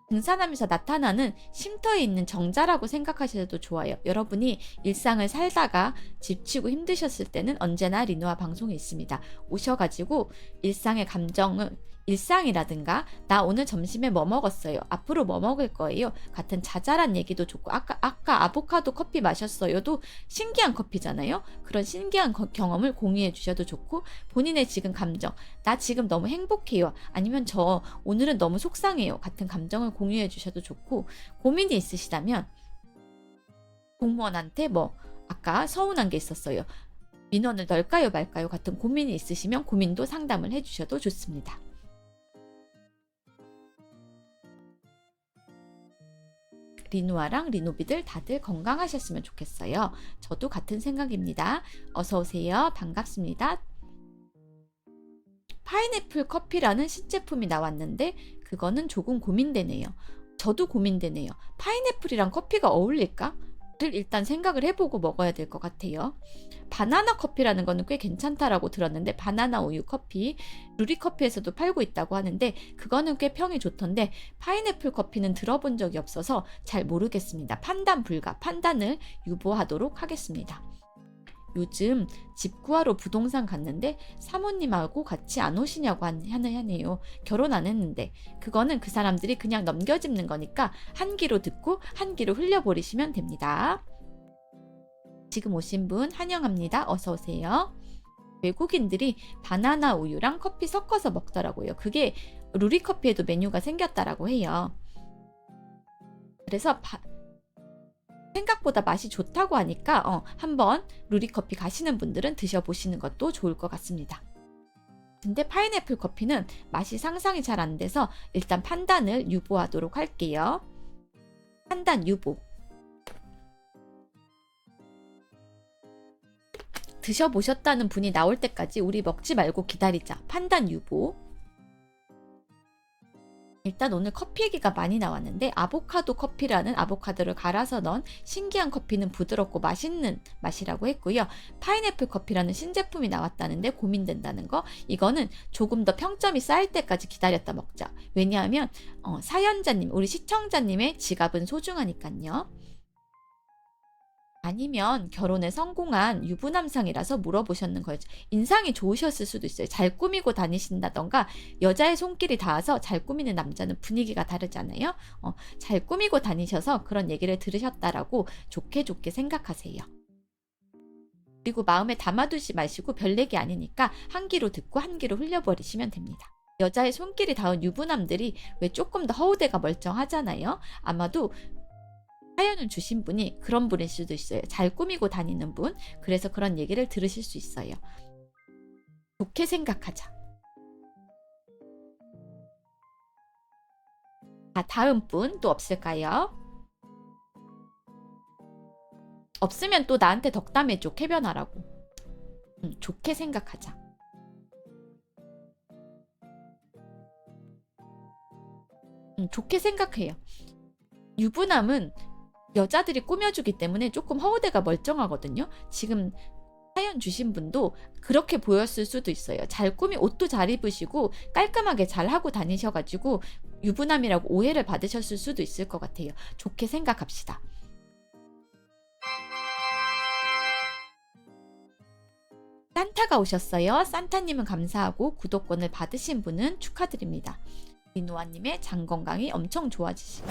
등산하면서 나타나는 쉼터에 있는 정자라고 생각하셔도 좋아요. 여러분이 일상을 살다가 지치고 힘드셨을 때는 언제나 리노아 방송이 있습니다. 오셔가지고 일상의 감정을, 일상이라든가 나 오늘 점심에 뭐 먹었어요, 앞으로 뭐 먹을 거예요 같은 자잘한 얘기도 좋고, 아까 아보카도 커피 마셨어요도 신기한 커피잖아요. 그런 신기한 경험을 공유해 주셔도 좋고, 본인의 지금 감정, 나 지금 너무 행복해요, 아니면 저 오늘은 너무 속상해요 같은 감정을 공유해 주셔도 좋고, 고민이 있으시다면 공무원한테 아까 서운한 게 있었어요, 민원을 넣을까요 말까요 같은 고민이 있으시면 고민도 상담을 해 주셔도 좋습니다. 리노아랑 리노비들 다들 건강하셨으면 좋겠어요. 저도 같은 생각입니다. 어서오세요. 반갑습니다. 파인애플 커피라는 신제품이 나왔는데 그거는 조금 고민되네요. 저도 고민되네요. 파인애플이랑 커피가 어울릴까? 를 일단 생각을 해보고 먹어야 될 것 같아요. 바나나 커피라는 거는 꽤 괜찮다라고 들었는데, 바나나 우유 커피, 루리커피에서도 팔고 있다고 하는데 그거는 꽤 평이 좋던데, 파인애플 커피는 들어본 적이 없어서 잘 모르겠습니다. 판단 불가, 판단을 유보하도록 하겠습니다. 요즘 집 구하러 부동산 갔는데 사모님하고 같이 안 오시냐고 하네요. 결혼 안 했는데. 그거는 그 사람들이 그냥 넘겨짚는 거니까 한 귀로 듣고 한 귀로 흘려버리시면 됩니다. 지금 오신 분 환영합니다. 어서 오세요. 외국인들이 바나나 우유랑 커피 섞어서 먹더라고요. 그게 루리커피에도 메뉴가 생겼다라고 해요. 그래서 생각보다 맛이 좋다고 하니까 한번 루리커피 가시는 분들은 드셔보시는 것도 좋을 것 같습니다. 근데 파인애플 커피는 맛이 상상이 잘 안 돼서 일단 판단을 유보하도록 할게요. 판단 유보. 드셔보셨다는 분이 나올 때까지 우리 먹지 말고 기다리자. 판단 유보. 일단 오늘 커피 얘기가 많이 나왔는데 아보카도 커피라는 아보카도를 갈아서 넣은 신기한 커피는 부드럽고 맛있는 맛이라고 했고요. 파인애플 커피라는 신제품이 나왔다는데 고민된다는 거. 이거는 조금 더 평점이 쌓일 때까지 기다렸다 먹자. 왜냐하면 사연자님, 우리 시청자님의 지갑은 소중하니까요. 아니면 결혼에 성공한 유부남상이라서 물어보셨는 거죠. 인상이 좋으셨을 수도 있어요. 잘 꾸미고 다니신다던가 여자의 손길이 닿아서 잘 꾸미는 남자는 분위기가 다르잖아요. 잘 꾸미고 다니셔서 그런 얘기를 들으셨다라고 좋게 생각하세요. 그리고 마음에 담아두지 마시고 별 얘기 아니니까 한 귀로 듣고 한 귀로 흘려버리시면 됩니다. 여자의 손길이 닿은 유부남들이 왜 조금 더 허우대가 멀쩡하잖아요. 아마도 사연을 주신 분이 그런 분일 수도 있어요. 잘 꾸미고 다니는 분. 그래서 그런 얘기를 들으실 수 있어요. 좋게 생각하자. 다음 분 또 없을까요? 없으면 또 나한테 덕담해줘. 쾌변하라고. 좋게 생각하자. 좋게 생각해요. 유부남은 여자들이 꾸며주기 때문에 조금 허우대가 멀쩡하거든요. 지금 사연 주신 분도 그렇게 보였을 수도 있어요. 옷도 잘 입으시고 깔끔하게 잘 하고 다니셔가지고 유부남이라고 오해를 받으셨을 수도 있을 것 같아요. 좋게 생각합시다. 산타가 오셨어요. 산타님은 감사하고 구독권을 받으신 분은 축하드립니다. 리노아님의 장 건강이 엄청 좋아지시고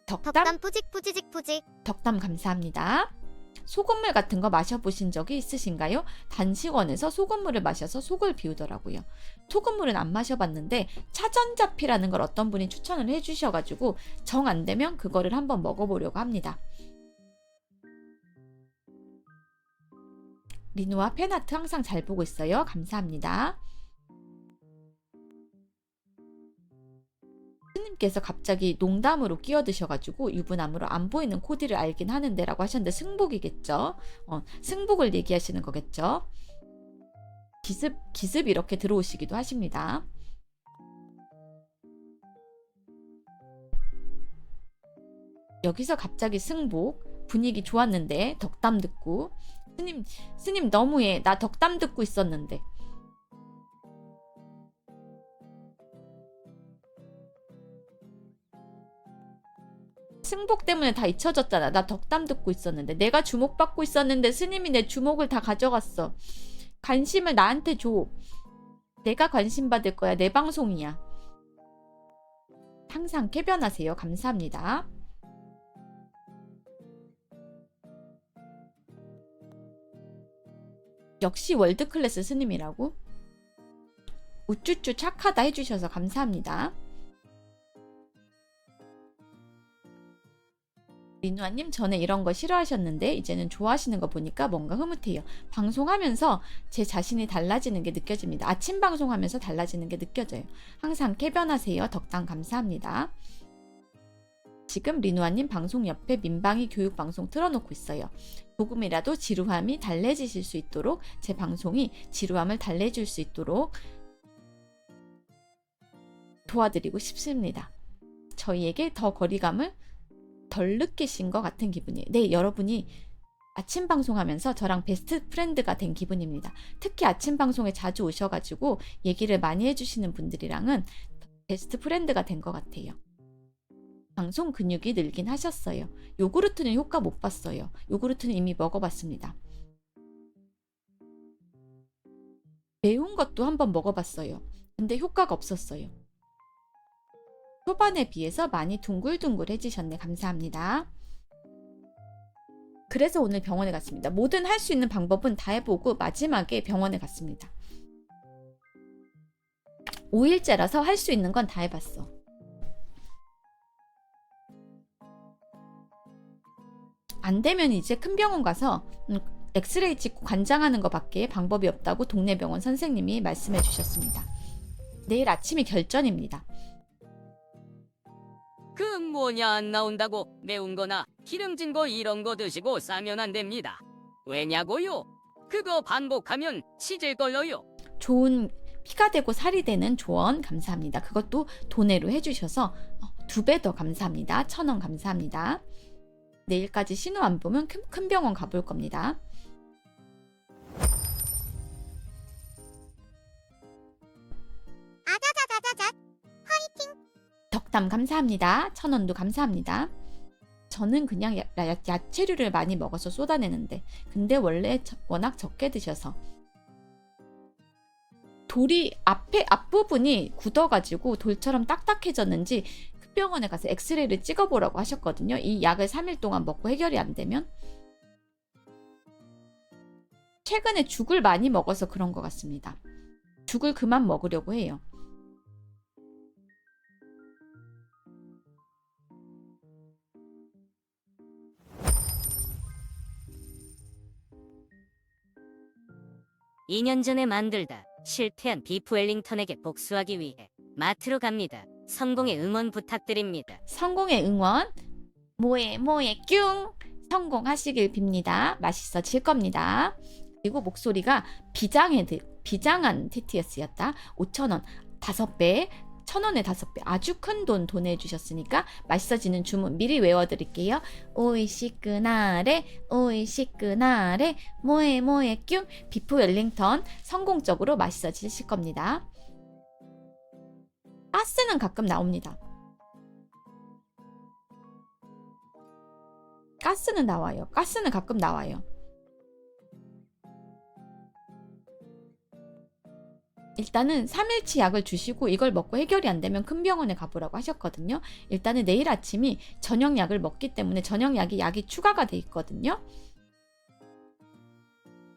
덕담 뿌직. 덕담 감사합니다. 소금물 같은 거 마셔보신 적이 있으신가요? 단식원에서 소금물을 마셔서 속을 비우더라고요. 소금물은 안 마셔봤는데 차전자피라는 걸 어떤 분이 추천을 해주셔가지고 정 안 되면 그거를 한번 먹어보려고 합니다. 리노아 팬아트 항상 잘 보고 있어요. 감사합니다. 스님께서 갑자기 농담으로 끼어드셔가지고 유부남으로 안 보이는 코디를 알긴 하는데 라고 하셨는데 승복이겠죠. 승복을 얘기하시는 거겠죠. 기습 이렇게 들어오시기도 하십니다. 여기서 갑자기 승복 분위기 좋았는데 덕담 듣고 스님 너무해. 나 덕담 듣고 있었는데. 승복 때문에 다 잊혀졌잖아. 나 덕담 듣고 있었는데. 내가 주목받고 있었는데 스님이 내 주목을 다 가져갔어. 관심을 나한테 줘. 내가 관심 받을 거야. 내 방송이야. 항상 쾌변하세요. 감사합니다. 역시 월드클래스 스님이라고? 우쭈쭈 착하다 해주셔서 감사합니다. 리누아님 전에 이런 거 싫어하셨는데 이제는 좋아하시는 거 보니까 뭔가 흐뭇해요. 방송하면서 제 자신이 달라지는 게 느껴집니다. 아침 방송하면서 달라지는 게 느껴져요. 항상 쾌변하세요. 덕담 감사합니다. 지금 리누아님 방송 옆에 민방위 교육 방송 틀어놓고 있어요. 조금이라도 지루함이 달래지실 수 있도록 제 방송이 지루함을 달래줄 수 있도록 도와드리고 싶습니다. 저희에게 더 거리감을 덜 느끼신 것 같은 기분이에요. 네, 여러분이 아침 방송하면서 저랑 베스트 프렌드가 된 기분입니다. 특히 아침 방송에 자주 오셔가지고 얘기를 많이 해주시는 분들이랑은 베스트 프렌드가 된 것 같아요. 방송 근육이 늘긴 하셨어요. 요구르트는 효과 못 봤어요. 요구르트는 이미 먹어봤습니다. 매운 것도 한번 먹어봤어요. 근데 효과가 없었어요. 초반에 비해서 많이 둥글둥글해지셨네. 감사합니다. 그래서 오늘 병원에 갔습니다. 뭐든 할 수 있는 방법은 다 해보고 마지막에 병원에 갔습니다. 5일째라서 할 수 있는 건 다 해봤어. 안 되면 이제 큰 병원 가서 엑스레이 찍고 관장하는 것밖에 방법이 없다고 동네 병원 선생님이 말씀해 주셨습니다. 내일 아침이 결전입니다. 그 뭐냐 안 나온다고 매운 거나 기름진 거 이런 거 드시고 싸면 안 됩니다. 왜냐고요? 그거 반복하면 치질 걸려요. 좋은 피가 되고 살이 되는 조언 감사합니다. 그것도 돈으로 해주셔서 2배 더 감사합니다. 1,000원 감사합니다. 내일까지 신호 안 보면 큰 병원 가볼 겁니다. 아자자자자자. 덕담 감사합니다. 1,000원도 감사합니다. 저는 그냥 야채류를 많이 먹어서 쏟아내는데 근데 원래 워낙 적게 드셔서 돌이 앞부분이 굳어가지고 돌처럼 딱딱해졌는지 큰 병원에 가서 엑스레이를 찍어보라고 하셨거든요. 이 약을 3일 동안 먹고 해결이 안 되면. 최근에 죽을 많이 먹어서 그런 것 같습니다. 죽을 그만 먹으려고 해요. 이 년 전에 만들다 실패한 비프 웰링턴에게 복수하기 위해 마트로 갑니다. 성공의 응원 부탁드립니다. 성공의 응원 뭐에 뀨 성공하시길 빕니다. 맛있어질 겁니다. 그리고 목소리가 비장한 TTS였다. 5,000원 5배 1,000원에 5배 아주 큰 돈 보내주셨으니까 맛있어지는 주문 미리 외워드릴게요. 오이시끄나레 오이시끄나레 뭐에 뀨 비프 웰링턴 성공적으로 맛있어지실 겁니다. 가스는 가끔 나옵니다. 가스는 나와요. 가스는 가끔 나와요. 일단은 3일치 약을 주시고 이걸 먹고 해결이 안 되면 큰 병원에 가보라고 하셨거든요. 일단은 내일 아침이 저녁 약을 먹기 때문에 저녁 약이 추가가 돼 있거든요.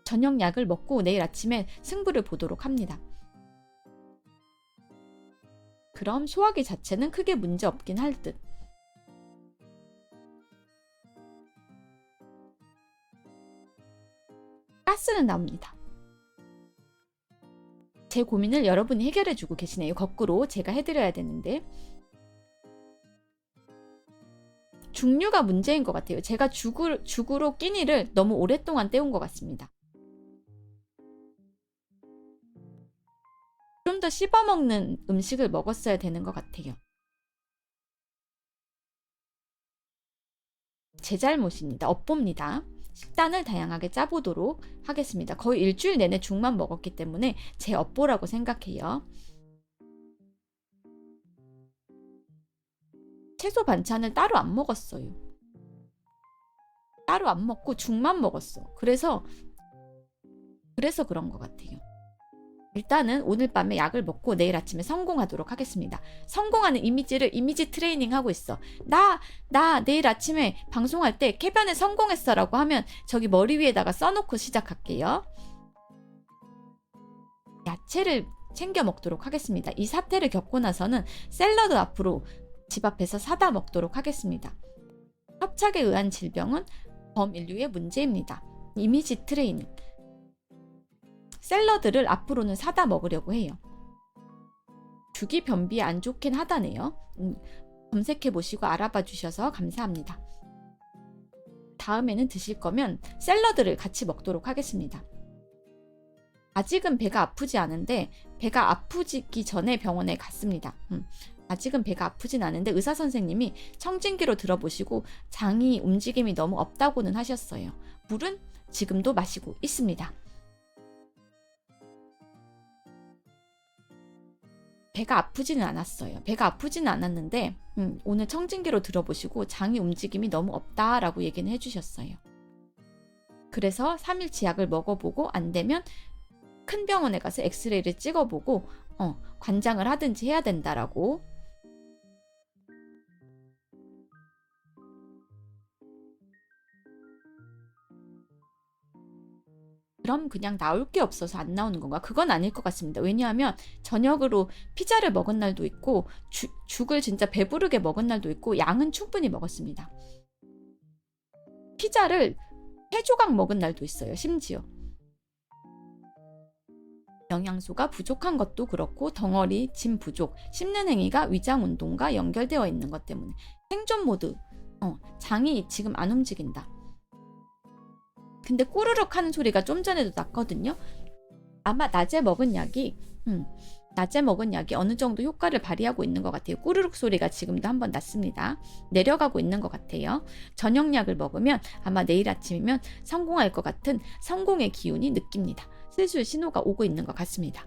저녁 약을 먹고 내일 아침에 승부를 보도록 합니다. 그럼 소화기 자체는 크게 문제 없긴 할 듯. 가스는 나옵니다. 제 고민을 여러분이 해결해주고 계시네요. 거꾸로 제가 해드려야 되는데 죽류가 문제인 것 같아요. 제가 죽으로 끼니를 너무 오랫동안 때운 것 같습니다. 좀 더 씹어먹는 음식을 먹었어야 되는 것 같아요. 제 잘못입니다. 업보입니다. 식단을 다양하게 짜보도록 하겠습니다. 거의 일주일 내내 죽만 먹었기 때문에 제 업보라고 생각해요. 채소 반찬을 따로 안 먹었어요. 따로 안 먹고 죽만 먹었어. 그래서 그런 것 같아요. 일단은 오늘 밤에 약을 먹고 내일 아침에 성공하도록 하겠습니다. 성공하는 이미지 트레이닝 하고 있어. 나 내일 아침에 방송할 때 쾌변에 성공했어 라고 하면 저기 머리 위에다가 써놓고 시작할게요. 야채를 챙겨 먹도록 하겠습니다. 이 사태를 겪고 나서는 샐러드 앞으로 집 앞에서 사다 먹도록 하겠습니다. 협착에 의한 질병은 범인류의 문제입니다. 이미지 트레이닝. 샐러드를 앞으로는 사다 먹으려고 해요. 죽이 변비에 안 좋긴 하다네요. 검색해 보시고 알아봐 주셔서 감사합니다. 다음에는 드실 거면 샐러드를 같이 먹도록 하겠습니다. 아직은 배가 아프지 않은데 배가 아프기 전에 병원에 갔습니다. 아직은 배가 아프진 않은데 의사 선생님이 청진기로 들어보시고 장이 움직임이 너무 없다고는 하셨어요. 물은 지금도 마시고 있습니다. 배가 아프지는 않았어요. 배가 아프지는 않았는데 오늘 청진기로 들어보시고 장이 움직임이 너무 없다라고 얘기는 해주셨어요. 그래서 3일치 약을 먹어보고 안 되면 큰 병원에 가서 엑스레이를 찍어보고 관장을 하든지 해야 된다라고. 그럼 그냥 나올 게 없어서 안 나오는 건가? 그건 아닐 것 같습니다. 왜냐하면 저녁으로 피자를 먹은 날도 있고 죽을 진짜 배부르게 먹은 날도 있고 양은 충분히 먹었습니다. 피자를 폐조각 먹은 날도 있어요. 심지어. 영양소가 부족한 것도 그렇고 덩어리, 짐 부족, 씹는 행위가 위장 운동과 연결되어 있는 것 때문에 생존 모드, 장이 지금 안 움직인다. 근데 꾸르륵 하는 소리가 좀 전에도 났거든요. 아마 낮에 먹은 약이 어느 정도 효과를 발휘하고 있는 것 같아요. 꾸르륵 소리가 지금도 한번 났습니다. 내려가고 있는 것 같아요. 저녁약을 먹으면 아마 내일 아침이면 성공할 것 같은 성공의 기운이 느낍니다. 슬슬 신호가 오고 있는 것 같습니다.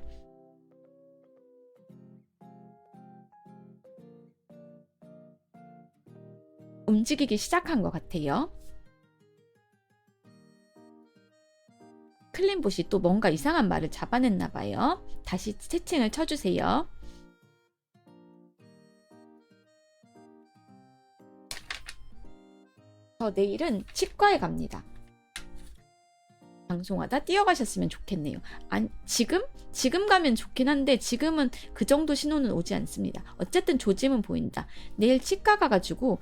움직이기 시작한 것 같아요. 클린봇이 또 뭔가 이상한 말을 잡아냈나 봐요. 다시 채팅을 쳐주세요. 저 내일은 치과에 갑니다. 방송하다 뛰어가셨으면 좋겠네요. 지금 가면 좋긴 한데 지금은 그 정도 신호는 오지 않습니다. 어쨌든 조짐은 보인다. 내일 치과 가가지고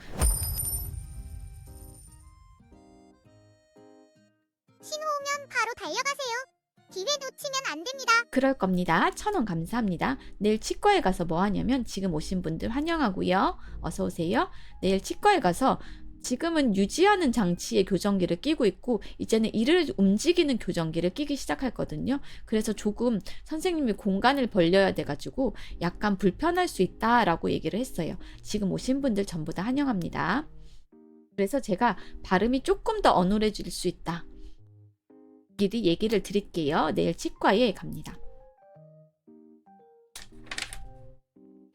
신호 오면 바로 달려가세요. 기회 놓치면 안 됩니다. 그럴 겁니다. 1,000원 감사합니다. 내일 치과에 가서 뭐 하냐면 지금 오신 분들 환영하고요. 어서 오세요. 내일 치과에 가서 지금은 유지하는 장치의 교정기를 끼고 있고 이제는 이를 움직이는 교정기를 끼기 시작할 거든요. 그래서 조금 선생님이 공간을 벌려야 돼가지고 약간 불편할 수 있다라고 얘기를 했어요. 지금 오신 분들 전부 다 환영합니다. 그래서 제가 발음이 조금 더 어눌해질 수 있다. 미리 얘기를 드릴게요. 내일 치과에 갑니다.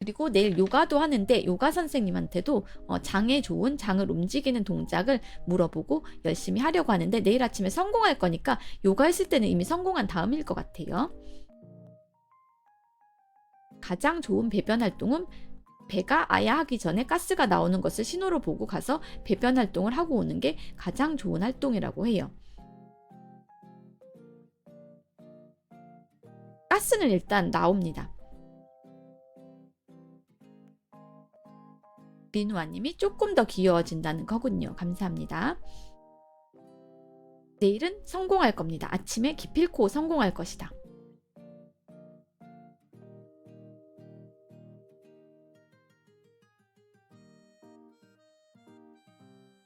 그리고 내일 요가도 하는데 요가 선생님한테도 장에 좋은 장을 움직이는 동작을 물어보고 열심히 하려고 하는데 내일 아침에 성공할 거니까 요가 했을 때는 이미 성공한 다음일 것 같아요. 가장 좋은 배변 활동은 배가 아야하기 전에 가스가 나오는 것을 신호로 보고 가서 배변 활동을 하고 오는 게 가장 좋은 활동이라고 해요. 가스는 일단 나옵니다. 리누아님이 조금 더 귀여워진다는 거군요. 감사합니다. 내일은 성공할 겁니다. 아침에 기필코 성공할 것이다.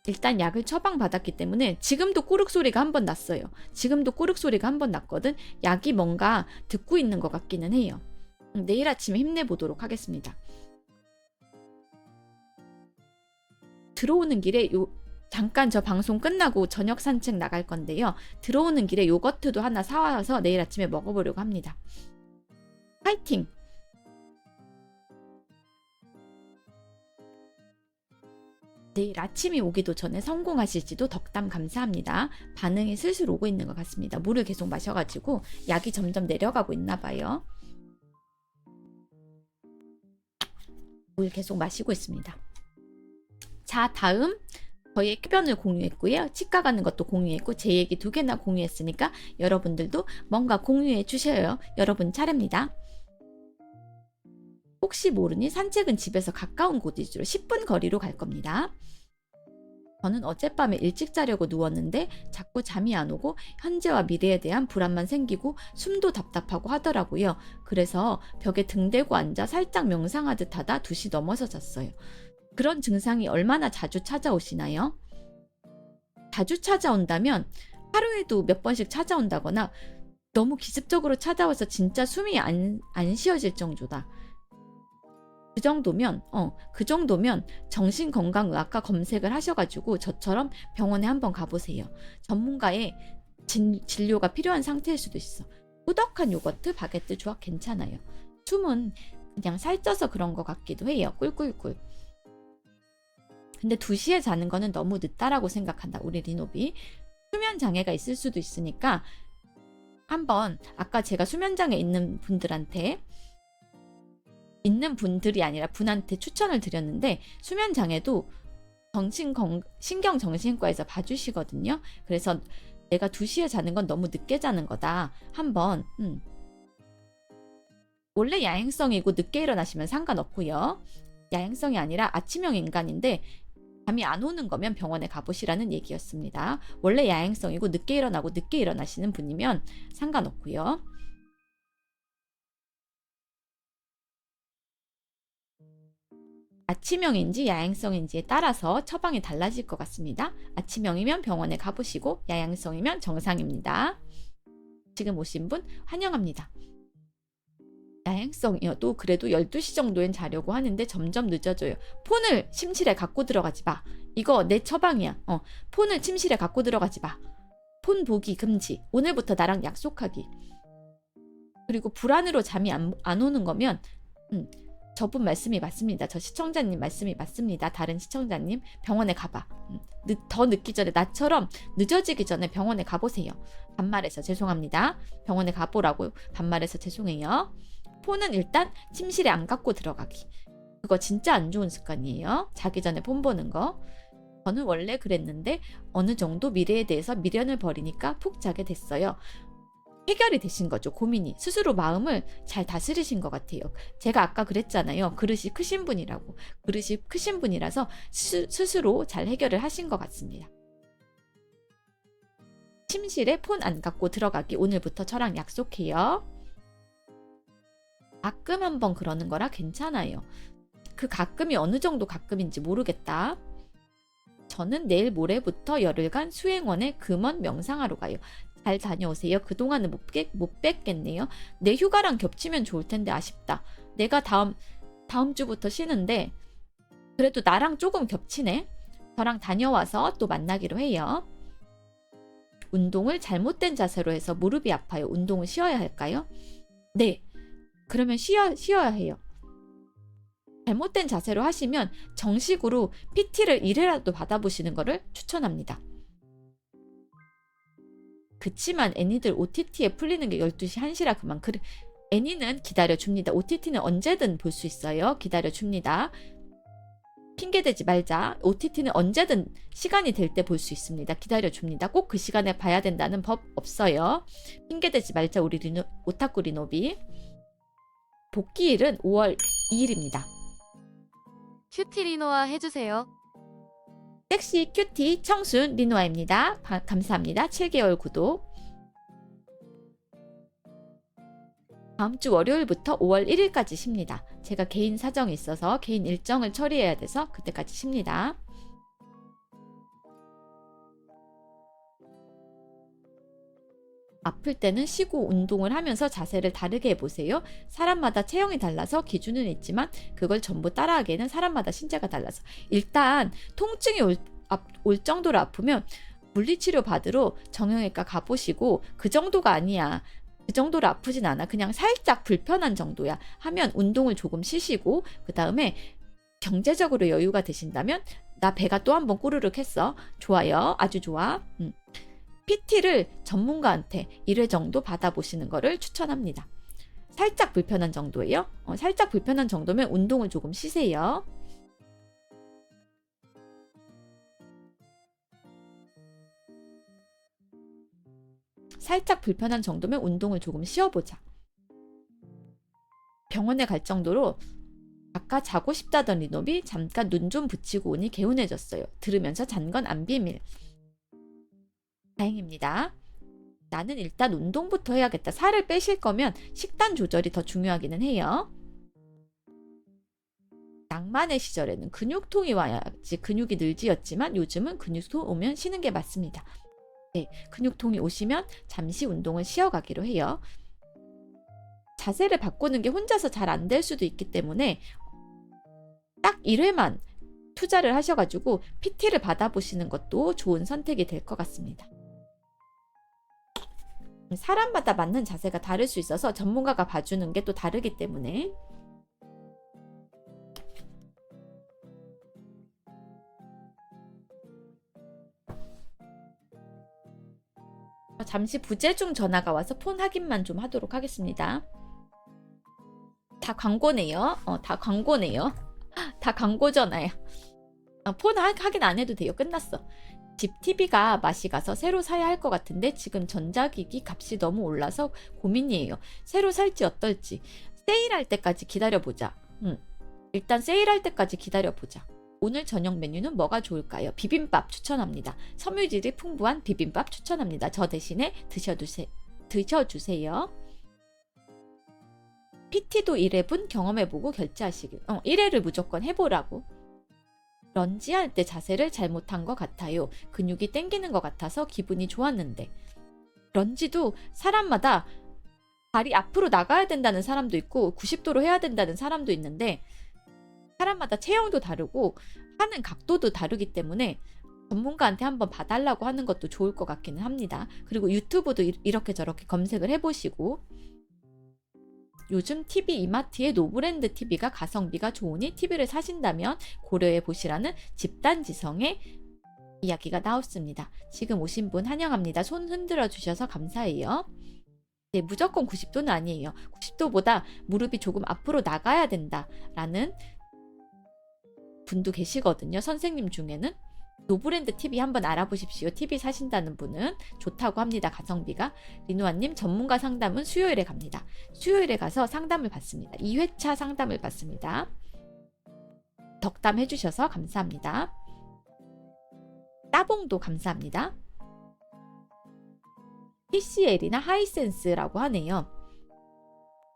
일단 약을 처방받았기 때문에 지금도 꾸륵 소리가 한 번 났어요. 지금도 꾸륵 소리가 한 번 났거든. 약이 뭔가 듣고 있는 것 같기는 해요. 내일 아침에 힘내보도록 하겠습니다. 들어오는 길에 잠깐 저 방송 끝나고 저녁 산책 나갈 건데요. 들어오는 길에 요거트도 하나 사와서 내일 아침에 먹어보려고 합니다. 파이팅! 내일 아침이 오기도 전에 성공하실지도 덕담 감사합니다. 반응이 슬슬 오고 있는 것 같습니다. 물을 계속 마셔가지고 약이 점점 내려가고 있나 봐요. 물 계속 마시고 있습니다. 자, 다음 저희 쾌변을 공유했고요. 치과 가는 것도 공유했고 제 얘기 2개나 공유했으니까 여러분들도 뭔가 공유해 주셔요. 여러분 차례입니다. 혹시 모르니 산책은 집에서 가까운 곳 위주로 10분 거리로 갈 겁니다. 저는 어젯밤에 일찍 자려고 누웠는데 자꾸 잠이 안 오고 현재와 미래에 대한 불안만 생기고 숨도 답답하고 하더라고요. 그래서 벽에 등 대고 앉아 살짝 명상하듯 하다 2시 넘어서 잤어요. 그런 증상이 얼마나 자주 찾아오시나요? 자주 찾아온다면 하루에도 몇 번씩 찾아온다거나 너무 기습적으로 찾아와서 진짜 숨이 안 쉬어질 정도다. 그 정도면 정신건강의학과 검색을 하셔가지고 저처럼 병원에 한번 가보세요. 전문가의 진료가 필요한 상태일 수도 있어. 꾸덕한 요거트, 바게트 조합 괜찮아요. 숨은 그냥 살쪄서 그런 것 같기도 해요. 꿀꿀꿀. 근데 2시에 자는 거는 너무 늦다라고 생각한다. 우리 리노비. 수면 장애가 있을 수도 있으니까 한번 아까 제가 수면 장애 있는 분들이 아니라 분한테 추천을 드렸는데 수면 장애도 신경정신과에서 봐주시거든요. 그래서 내가 2시에 자는 건 너무 늦게 자는 거다. 한번 원래 야행성이고 늦게 일어나시면 상관없고요. 야행성이 아니라 아침형 인간인데 잠이 안 오는 거면 병원에 가보시라는 얘기였습니다. 원래 야행성이고 늦게 일어나고 늦게 일어나시는 분이면 상관없고요. 아침형인지 야행성인지에 따라서 처방이 달라질 것 같습니다. 아침형이면 병원에 가보시고 야행성이면 정상입니다. 지금 오신 분 환영합니다. 야행성이어도 그래도 12시 정도엔 자려고 하는데 점점 늦어져요. 폰을 침실에 갖고 들어가지 마. 이거 내 처방이야. 폰을 침실에 갖고 들어가지 마. 폰 보기 금지. 오늘부터 나랑 약속하기. 그리고 불안으로 잠이 안 오는 거면 저분 말씀이 맞습니다. 저 시청자님 말씀이 맞습니다. 다른 시청자님 병원에 가봐. 더 늦기 전에 나처럼 늦어지기 전에 병원에 가보세요. 반말해서 죄송합니다. 병원에 가보라고 반말해서 죄송해요. 폰은 일단 침실에 안 갖고 들어가기. 그거 진짜 안 좋은 습관이에요. 자기 전에 폰 보는 거. 저는 원래 그랬는데 어느 정도 미래에 대해서 미련을 버리니까 푹 자게 됐어요. 해결이 되신 거죠. 고민이. 스스로 마음을 잘 다스리신 것 같아요. 제가 아까 그랬잖아요. 그릇이 크신 분이라고. 그릇이 크신 분이라서 스스로 잘 해결을 하신 것 같습니다. 침실에 폰 안 갖고 들어가기. 오늘부터 저랑 약속해요. 가끔 한번 그러는 거라 괜찮아요. 그 가끔이 어느 정도 가끔인지 모르겠다. 저는 내일 모레부터 열흘간 수행원에 금원 명상하러 가요. 잘 다녀오세요. 그동안은 못 뵙겠네요. 내 휴가랑 겹치면 좋을 텐데 아쉽다. 내가 다음 주부터 쉬는데 그래도 나랑 조금 겹치네. 저랑 다녀와서 또 만나기로 해요. 운동을 잘못된 자세로 해서 무릎이 아파요. 운동을 쉬어야 할까요? 네. 그러면 쉬어야 해요. 잘못된 자세로 하시면 정식으로 PT를 1회라도 받아보시는 것을 추천합니다. 그치만 애니들 OTT에 풀리는 게 12시 1시라 그만. 그래. 애니는 기다려줍니다. OTT는 언제든 볼 수 있어요. 기다려줍니다. 핑계대지 말자. OTT는 언제든 시간이 될 때 볼 수 있습니다. 기다려줍니다. 꼭 그 시간에 봐야 된다는 법 없어요. 핑계대지 말자. 우리 오타쿠 리노비. 복귀일은 5월 2일입니다. 큐티 리노아 해주세요. 섹시 큐티 청순 리노아입니다. 감사합니다. 7개월 구독. 다음 주 월요일부터 5월 1일까지 쉽니다. 제가 개인 사정이 있어서 개인 일정을 처리해야 돼서 그때까지 쉽니다. 아플 때는 쉬고 운동을 하면서 자세를 다르게 해보세요. 사람마다 체형이 달라서 기준은 있지만 그걸 전부 따라하기에는 사람마다 신체가 달라서 일단 통증이 올 정도로 아프면 물리치료 받으러 정형외과 가보시고 그 정도가 아니야. 그 정도로 아프진 않아. 그냥 살짝 불편한 정도야. 하면 운동을 조금 쉬시고 그 다음에 경제적으로 여유가 되신다면 나 배가 또 한 번 꾸르륵 했어. 좋아요. 아주 좋아. PT를 전문가한테 1회 정도 받아보시는 거를 추천합니다. 살짝 불편한 정도예요. 살짝 불편한 정도면 운동을 조금 쉬세요. 살짝 불편한 정도면 운동을 조금 쉬어보자. 병원에 갈 정도로 아까 자고 싶다던 리노비 잠깐 눈 좀 붙이고 오니 개운해졌어요. 들으면서 잔 건 안 비밀. 다행입니다. 나는 일단 운동부터 해야겠다. 살을 빼실 거면 식단 조절이 더 중요하기는 해요. 낭만의 시절에는 근육통이 와야지 근육이 늘지였지만 요즘은 근육통 오면 쉬는 게 맞습니다. 네, 근육통이 오시면 잠시 운동을 쉬어가기로 해요. 자세를 바꾸는 게 혼자서 잘 안 될 수도 있기 때문에 딱 1회만 투자를 하셔가지고 PT를 받아보시는 것도 좋은 선택이 될 것 같습니다. 사람마다 맞는 자세가 다를 수 있어서 전문가가 봐주는 게 또 다르기 때문에 잠시 부재중 전화가 와서 폰 확인만 좀 하도록 하겠습니다. 다 광고네요. 다 광고네요. 다 광고 전화야. 폰 확인 안 해도 돼요. 끝났어. 집 TV가 맛이 가서 새로 사야 할 것 같은데 지금 전자기기 값이 너무 올라서 고민이에요. 새로 살지 어떨지. 세일할 때까지 기다려보자. 일단 세일할 때까지 기다려보자. 오늘 저녁 메뉴는 뭐가 좋을까요? 비빔밥 추천합니다. 섬유질이 풍부한 비빔밥 추천합니다. 저 대신에 드셔주세요. PT도 1회분 경험해보고 결제하시길. 1회를 무조건 해보라고. 런지할 때 자세를 잘못한 것 같아요. 근육이 땡기는 것 같아서 기분이 좋았는데. 런지도 사람마다 발이 앞으로 나가야 된다는 사람도 있고 90도로 해야 된다는 사람도 있는데 사람마다 체형도 다르고 하는 각도도 다르기 때문에 전문가한테 한번 봐달라고 하는 것도 좋을 것 같기는 합니다. 그리고 유튜브도 이렇게 저렇게 검색을 해보시고 요즘 TV 이마트의 노브랜드 TV가 가성비가 좋으니 TV를 사신다면 고려해 보시라는 집단지성의 이야기가 나왔습니다. 지금 오신 분 환영합니다. 손 흔들어 주셔서 감사해요. 네, 무조건 90도는 아니에요. 90도보다 무릎이 조금 앞으로 나가야 된다라는 분도 계시거든요. 선생님 중에는. 노브랜드 TV 한번 알아보십시오. TV 사신다는 분은 좋다고 합니다. 가성비가. 리노아님 전문가 상담은 수요일에 갑니다. 수요일에 가서 상담을 받습니다. 2회차 상담을 받습니다. 덕담 해주셔서 감사합니다. 따봉도 감사합니다. TCL이나 하이센스라고 하네요.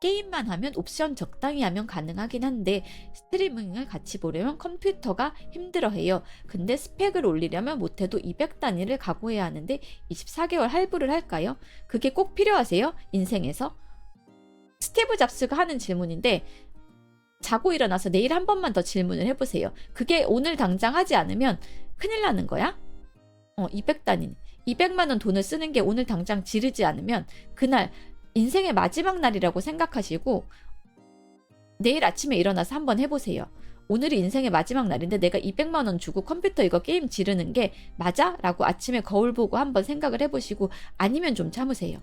게임만 하면 옵션 적당히 하면 가능하긴 한데 스트리밍을 같이 보려면 컴퓨터가 힘들어해요. 근데 스펙을 올리려면 못해도 200단위를 각오해야 하는데 24개월 할부를 할까요? 그게 꼭 필요하세요? 인생에서? 스티브 잡스가 하는 질문인데 자고 일어나서 내일 한 번만 더 질문을 해보세요. 그게 오늘 당장 하지 않으면 큰일 나는 거야? 200단위. 200만 원 돈을 쓰는 게 오늘 당장 지르지 않으면 그날 인생의 마지막 날이라고 생각하시고 내일 아침에 일어나서 한번 해보세요. 오늘이 인생의 마지막 날인데 내가 200만 원 주고 컴퓨터 이거 게임 지르는 게 맞아? 라고 아침에 거울 보고 한번 생각을 해보시고 아니면 좀 참으세요.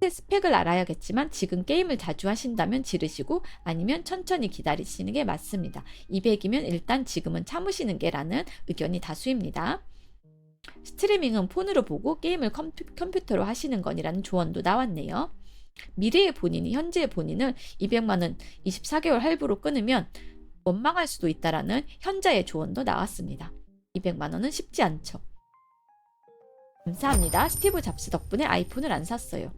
스펙을 알아야겠지만 지금 게임을 자주 하신다면 지르시고 아니면 천천히 기다리시는 게 맞습니다. 200이면 일단 지금은 참으시는 게 라는 의견이 다수입니다. 스트리밍은 폰으로 보고 게임을 컴퓨터로 하시는 거니라는 조언도 나왔네요. 미래의 본인이 현재의 본인을 200만 원 24개월 할부로 끊으면 원망할 수도 있다라는 현자의 조언도 나왔습니다. 200만 원은 쉽지 않죠. 감사합니다. 스티브 잡스 덕분에 아이폰을 안 샀어요.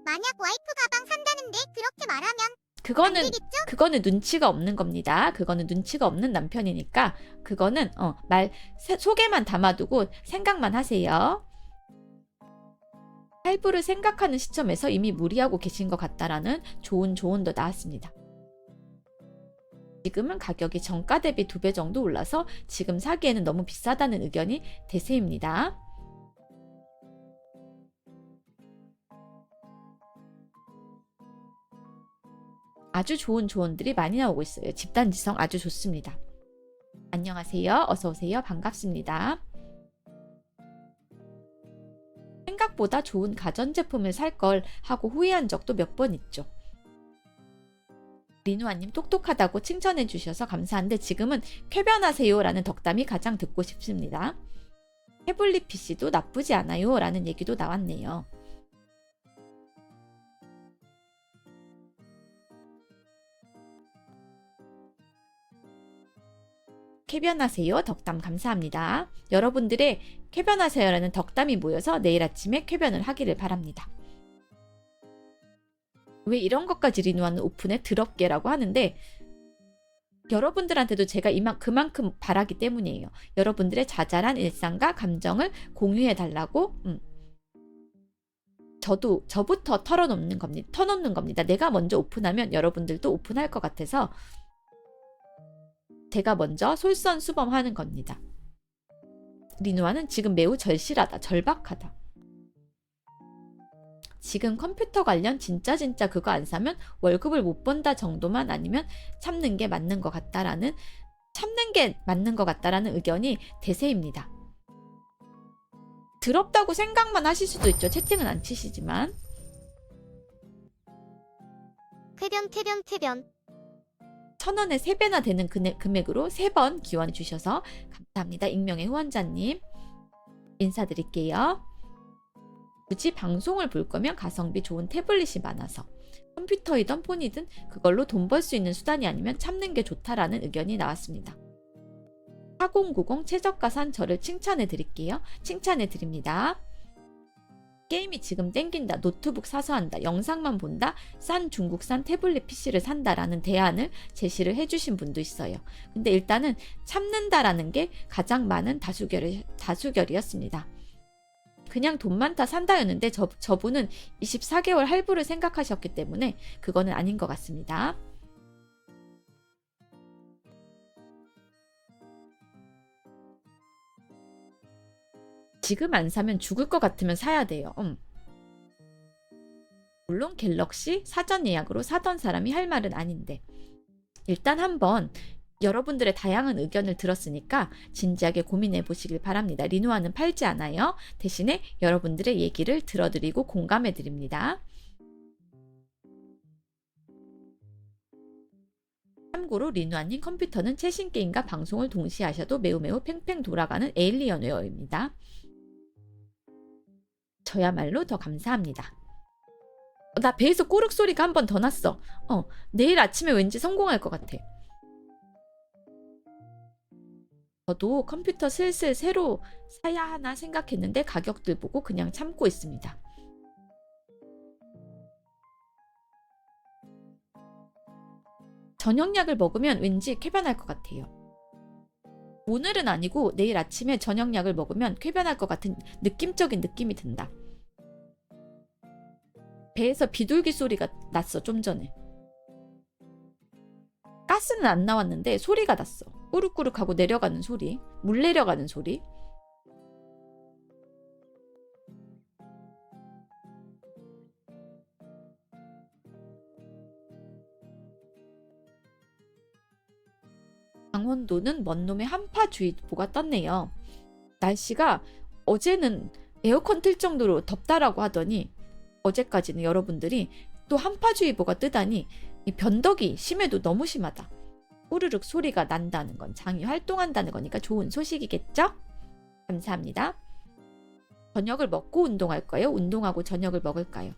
만약 와이프 가방 산다는데 그렇게 말하면 그거는 안 되겠죠? 그거는 눈치가 없는 겁니다. 그거는 눈치가 없는 남편이니까 그거는 속에만 담아두고 생각만 하세요. 할부를 생각하는 시점에서 이미 무리하고 계신 것 같다라는 좋은 조언도 나왔습니다. 지금은 가격이 정가 대비 2배 정도 올라서 지금 사기에는 너무 비싸다는 의견이 대세입니다. 아주 좋은 조언들이 많이 나오고 있어요. 집단지성 아주 좋습니다. 안녕하세요. 어서오세요. 반갑습니다. 생각보다 좋은 가전제품을 살 걸 하고 후회한 적도 몇 번 있죠. 리누아님 똑똑하다고 칭찬해 주셔서 감사한데 지금은 쾌변하세요 라는 덕담이 가장 듣고 싶습니다. 태블릿 PC도 나쁘지 않아요 라는 얘기도 나왔네요. 쾌변하세요 덕담 감사합니다. 여러분들의 쾌변하세요라는 덕담이 모여서 내일 아침에 쾌변을 하기를 바랍니다. 왜 이런 것까지 리누아는 오픈에 더럽게라고 하는데 여러분들한테도 제가 그만큼 바라기 때문이에요. 여러분들의 자잘한 일상과 감정을 공유해 달라고 저부터 털어놓는 겁니다. 내가 먼저 오픈하면 여러분들도 오픈할 것 같아서 제가 먼저 솔선수범하는 겁니다. 리누아는 지금 매우 절실하다, 절박하다. 지금 컴퓨터 관련 진짜 그거 안 사면 월급을 못 번다 정도만 아니면 참는 게 맞는 것 같다라는 의견이 대세입니다. 더럽다고 생각만 하실 수도 있죠. 채팅은 안 치시지만. 쾌변 1,000원에 3배나 되는 금액으로 3번 기원해 주셔서 감사합니다. 익명의 후원자님 인사드릴게요. 굳이 방송을 볼 거면 가성비 좋은 태블릿이 많아서 컴퓨터이든 폰이든 그걸로 돈 벌 수 있는 수단이 아니면 참는 게 좋다라는 의견이 나왔습니다. 4090 최저가산 저를 칭찬해 드릴게요. 칭찬해 드립니다. 게임이 지금 땡긴다. 노트북 사서 한다. 영상만 본다. 싼 중국산 태블릿 PC를 산다라는 대안을 제시를 해주신 분도 있어요. 근데 일단은 참는다라는 게 가장 많은 다수결이었습니다. 그냥 돈 많다 산다였는데 저분은 24개월 할부를 생각하셨기 때문에 그거는 아닌 것 같습니다. 지금 안 사면 죽을 것 같으면 사야 돼요. 물론 갤럭시 사전 예약으로 사던 사람이 할 말은 아닌데 일단 한번 여러분들의 다양한 의견을 들었으니까 진지하게 고민해 보시길 바랍니다. 리노아는 팔지 않아요. 대신에 여러분들의 얘기를 들어드리고 공감해 드립니다. 참고로 리노아님 컴퓨터는 최신 게임과 방송을 동시에 하셔도 매우 팽팽 돌아가는 에일리언웨어입니다. 저야말로 더 감사합니다. 나 배에서 꼬륵 소리가 한 번 더 났어. 내일 아침에 왠지 성공할 것 같아. 저도 컴퓨터 슬슬 새로 사야 하나 생각했는데 가격들 보고 그냥 참고 있습니다. 저녁약을 먹으면 왠지 쾌변할 것 같아요. 오늘은 아니고 내일 아침에 저녁약을 먹으면 쾌변할 것 같은 느낌적인 느낌이 든다. 배에서 비둘기 소리가 났어 좀 전에. 가스는 안 나왔는데 소리가 났어. 꾸룩꾸룩하고 내려가는 소리. 물 내려가는 소리. 강원도는 먼 놈의 한파주의보가 떴네요. 날씨가 어제는 에어컨 틀 정도로 덥다라고 하더니 어제까지는 여러분들이 또 한파주의보가 뜨다니 이 변덕이 심해도 너무 심하다. 우르륵 소리가 난다는 건 장이 활동한다는 거니까 좋은 소식이겠죠? 감사합니다. 저녁을 먹고 운동할까요? 운동하고 저녁을 먹을까요?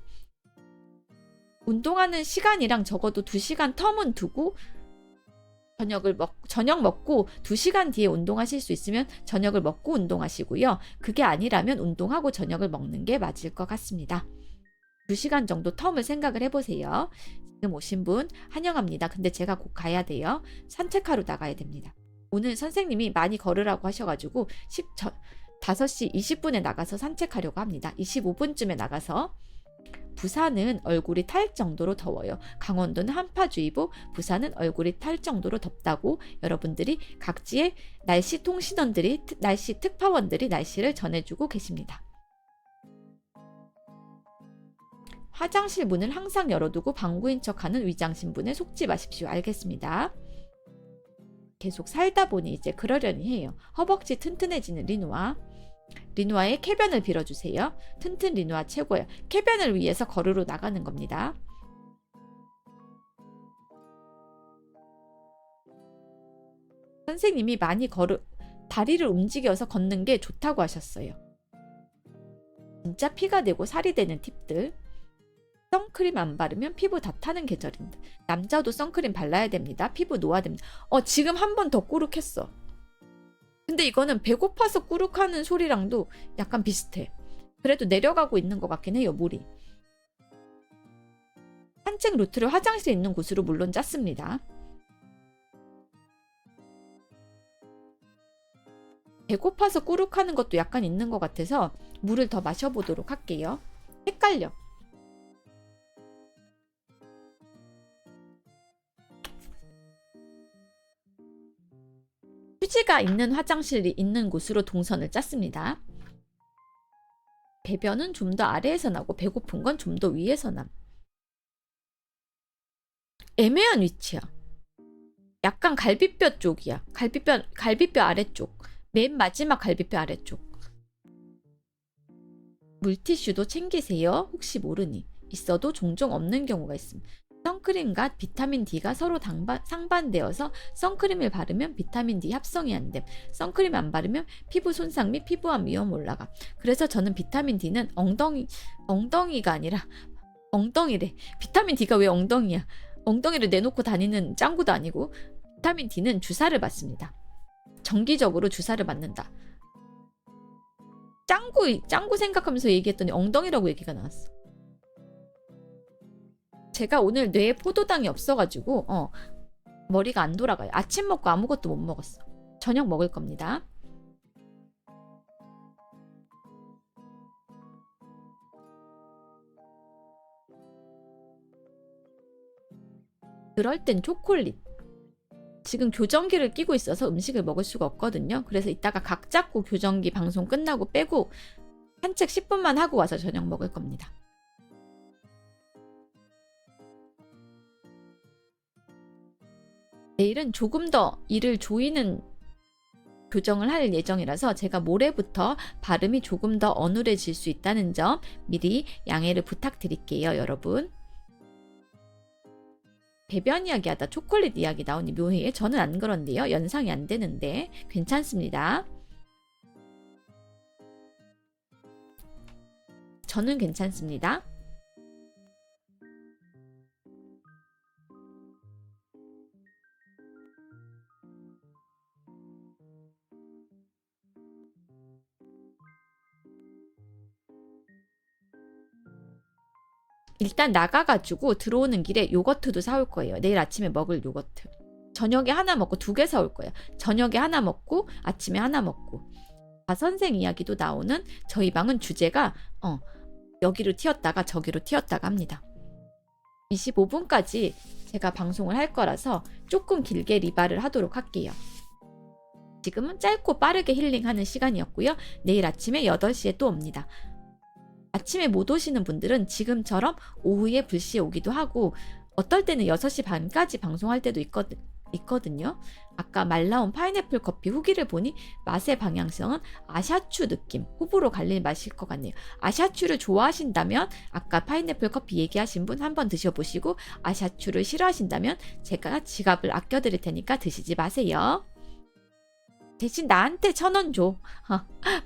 운동하는 시간이랑 적어도 2시간 텀은 두고 저녁 먹고 2시간 뒤에 운동하실 수 있으면 저녁을 먹고 운동하시고요. 그게 아니라면 운동하고 저녁을 먹는 게 맞을 것 같습니다. 2시간 정도 텀을 생각을 해보세요. 지금 오신 분 환영합니다. 근데 제가 곧 가야 돼요. 산책하러 나가야 됩니다. 오늘 선생님이 많이 걸으라고 하셔가지고 5시 20분에 나가서 산책하려고 합니다. 25분쯤에 나가서. 부산은 얼굴이 탈 정도로 더워요. 강원도는 한파주의보, 부산은 얼굴이 탈 정도로 덥다고 여러분들이 각지의 날씨 통신원들이, 날씨 특파원들이 날씨를 전해주고 계십니다. 화장실 문을 항상 열어두고 방구인 척하는 위장신분에 속지 마십시오. 알겠습니다. 계속 살다 보니 이제 그러려니 해요. 허벅지 튼튼해지는 리노아. 리노아의 쾌변을 빌어주세요. 튼튼 리노아 최고예요. 쾌변을 위해서 걸으러 나가는 겁니다. 선생님이 많이 다리를 움직여서 걷는 게 좋다고 하셨어요. 진짜 피가 되고 살이 되는 팁들. 선크림 안 바르면 피부 다 타는 계절인데 남자도 선크림 발라야 됩니다. 피부 노화 됩니다. 지금 한 번 더 꾸룩했어. 근데 이거는 배고파서 꾸룩하는 소리랑도 약간 비슷해. 그래도 내려가고 있는 것 같긴 해요. 물이. 산책 루트를 화장실에 있는 곳으로 물론 짰습니다. 배고파서 꾸룩하는 것도 약간 있는 것 같아서 물을 더 마셔보도록 할게요. 헷갈려. 휴지가 있는 화장실이 있는 곳으로 동선을 짰습니다. 배변은 좀 더 아래에서 나고 배고픈 건 좀 더 위에서 남. 애매한 위치야. 약간 갈비뼈 쪽이야. 갈비뼈 아래쪽. 맨 마지막 갈비뼈 아래쪽. 물티슈도 챙기세요. 혹시 모르니. 있어도 종종 없는 경우가 있습니다. 선크림과 비타민 D가 서로 상반되어서 선크림을 바르면 비타민 D 합성이 안 됨. 선크림 안 바르면 피부 손상 및 피부암 위험 올라가. 그래서 저는 비타민 D는 엉덩이가 아니라 엉덩이래. 비타민 D가 왜 엉덩이야? 엉덩이를 내놓고 다니는 짱구도 아니고 비타민 D는 주사를 맞습니다. 정기적으로 주사를 맞는다. 짱구 생각하면서 얘기했더니 엉덩이라고 얘기가 나왔어. 제가 오늘 뇌에 포도당이 없어가지고 머리가 안 돌아가요. 아침 먹고 아무것도 못 먹었어. 저녁 먹을 겁니다. 그럴 땐 초콜릿. 지금 교정기를 끼고 있어서 음식을 먹을 수가 없거든요. 그래서 이따가 각 잡고 교정기 방송 끝나고 빼고 산책 10분만 하고 와서 저녁 먹을 겁니다. 내일은 조금 더 이를 조이는 교정을 할 예정이라서 제가 모레부터 발음이 조금 더 어눌해질 수 있다는 점 미리 양해를 부탁드릴게요, 여러분. 배변 이야기 하다 초콜릿 이야기 나오니 묘해요. 저는 안 그런데요. 연상이 안 되는데 괜찮습니다. 저는 괜찮습니다. 일단 나가가지고 들어오는 길에 요거트도 사올 거예요. 내일 아침에 먹을 요거트. 저녁에 하나 먹고 2개 사올 거예요. 저녁에 하나 먹고 아침에 하나 먹고. 선생 이야기도 나오는 저희 방은 주제가 여기로 튀었다가 저기로 튀었다가 합니다. 25분까지 제가 방송을 할 거라서 조금 길게 리바를 하도록 할게요. 지금은 짧고 빠르게 힐링하는 시간이었고요. 내일 아침에 8시에 또 옵니다. 아침에 못 오시는 분들은 지금처럼 오후에 불시에 오기도 하고 어떨 때는 6시 반까지 방송할 때도 있거든요. 아까 말 나온 파인애플 커피 후기를 보니 맛의 방향성은 아샤추 느낌, 호불호 갈릴 맛일 것 같네요. 아샤추를 좋아하신다면 아까 파인애플 커피 얘기하신 분 한번 드셔보시고 아샤추를 싫어하신다면 제가 지갑을 아껴드릴 테니까 드시지 마세요. 대신 나한테 1,000원 줘.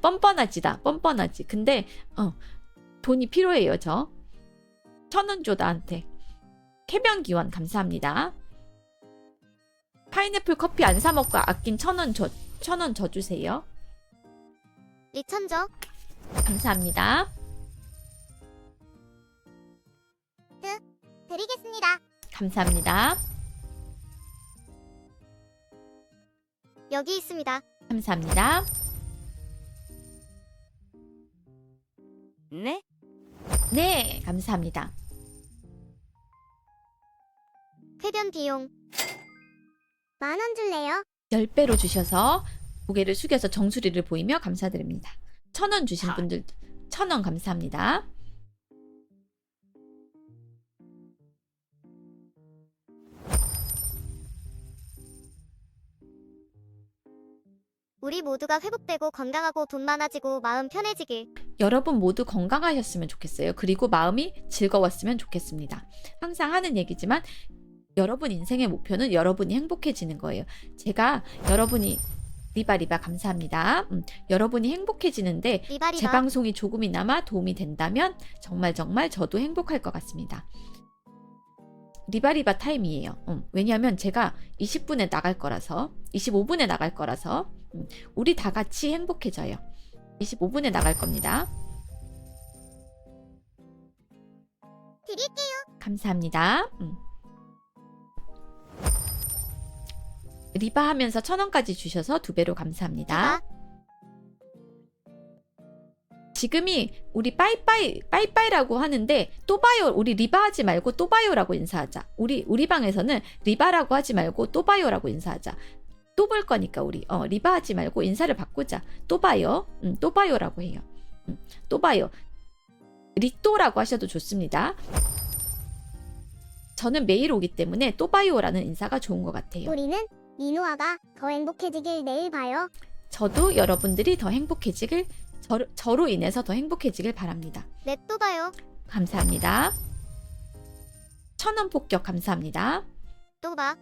뻔뻔하지다. 뻔뻔하지. 근데 돈이 필요해요. 저 1,000원 줘 나한테. 캐변 기원 감사합니다. 파인애플 커피 안 사 먹고 아낀 1,000원 줘 주세요. 리천저. 감사합니다. 드리겠습니다. 감사합니다. 여기 있습니다. 감사합니다. 네? 네, 감사합니다. 쾌변 비용 10,000원 줄래요? 10배로 주셔서 고개를 숙여서 정수리를 보이며 감사드립니다. 1,000원 주신 분들 1,000원 감사합니다. 우리 모두가 회복되고 건강하고 돈 많아지고 마음 편해지길. 여러분 모두 건강하셨으면 좋겠어요. 그리고 마음이 즐거웠으면 좋겠습니다. 항상 하는 얘기지만 여러분 인생의 목표는 여러분이 행복해지는 거예요. 제가 여러분이 리바리바 감사합니다. 여러분이 행복해지는데 리바리바. 제 방송이 조금이나마 도움이 된다면 정말 저도 행복할 것 같습니다. 리바리바 타임이에요. 왜냐하면 제가 20분에 나갈 거라서 25분에 나갈 거라서 우리 다 같이 행복해져요. 25분에 나갈 겁니다. 드릴게요. 감사합니다. 리바 하면서 1,000원까지 주셔서 2배로 감사합니다. 지금이 우리 빠이빠이라고 하는데 또 봐요. 우리 리바 하지 말고 또 봐요라고 인사하자. 우리 방에서는 리바라고 하지 말고 또 봐요라고 인사하자. 또 볼 거니까 우리 리바 하지 말고 인사를 바꾸자. 또 봐요. 또 봐요라고 해요. 또 봐요. 리또라고 하셔도 좋습니다. 저는 매일 오기 때문에 또 봐요라는 인사가 좋은 것 같아요. 우리는 리노아가 더 행복해지길 내일 봐요. 저도 여러분들이 더 행복해지길 저로 인해서 더 행복해지길 바랍니다. 네, 또 봐요. 감사합니다. 1,000원 폭격 감사합니다. 또 봐.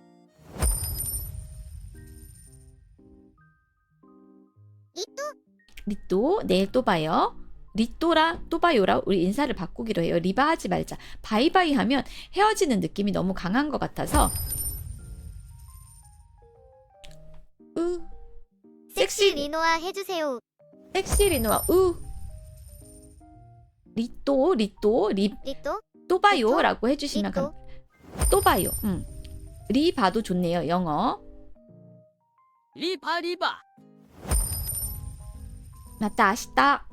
리또 내일 또 봐요. 리또라 또 봐요라 우리 인사를 바꾸기로 해요. 리바 하지 말자. 바이바이 하면 헤어지는 느낌이 너무 강한 것 같아서 섹시 리노아 해주세요. 섹시 리노아 리또 리또 또 봐요라고 해주시면 리또 또 봐요. 리 봐도 좋네요. 영어. 리바 리바. 맞다 아시다.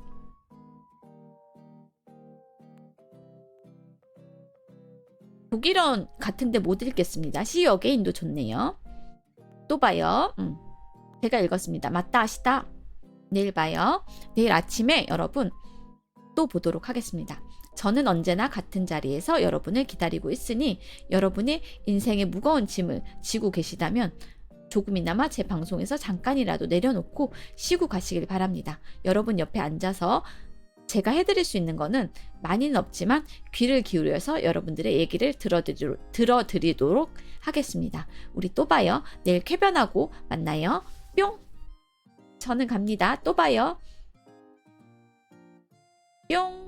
독일어 같은데 못 읽겠습니다. See you again도 좋네요. 또 봐요. 제가 읽었습니다. 맞다 아시다. 내일 봐요. 내일 아침에 여러분 또 보도록 하겠습니다. 저는 언제나 같은 자리에서 여러분을 기다리고 있으니 여러분의 인생의 무거운 짐을 지고 계시다면 조금이나마 제 방송에서 잠깐이라도 내려놓고 쉬고 가시길 바랍니다. 여러분 옆에 앉아서 제가 해드릴 수 있는 거는 많이는 없지만 귀를 기울여서 여러분들의 얘기를 들어드리도록 하겠습니다. 우리 또 봐요. 내일 쾌변하고 만나요. 뿅! 저는 갑니다. 또 봐요. 뿅!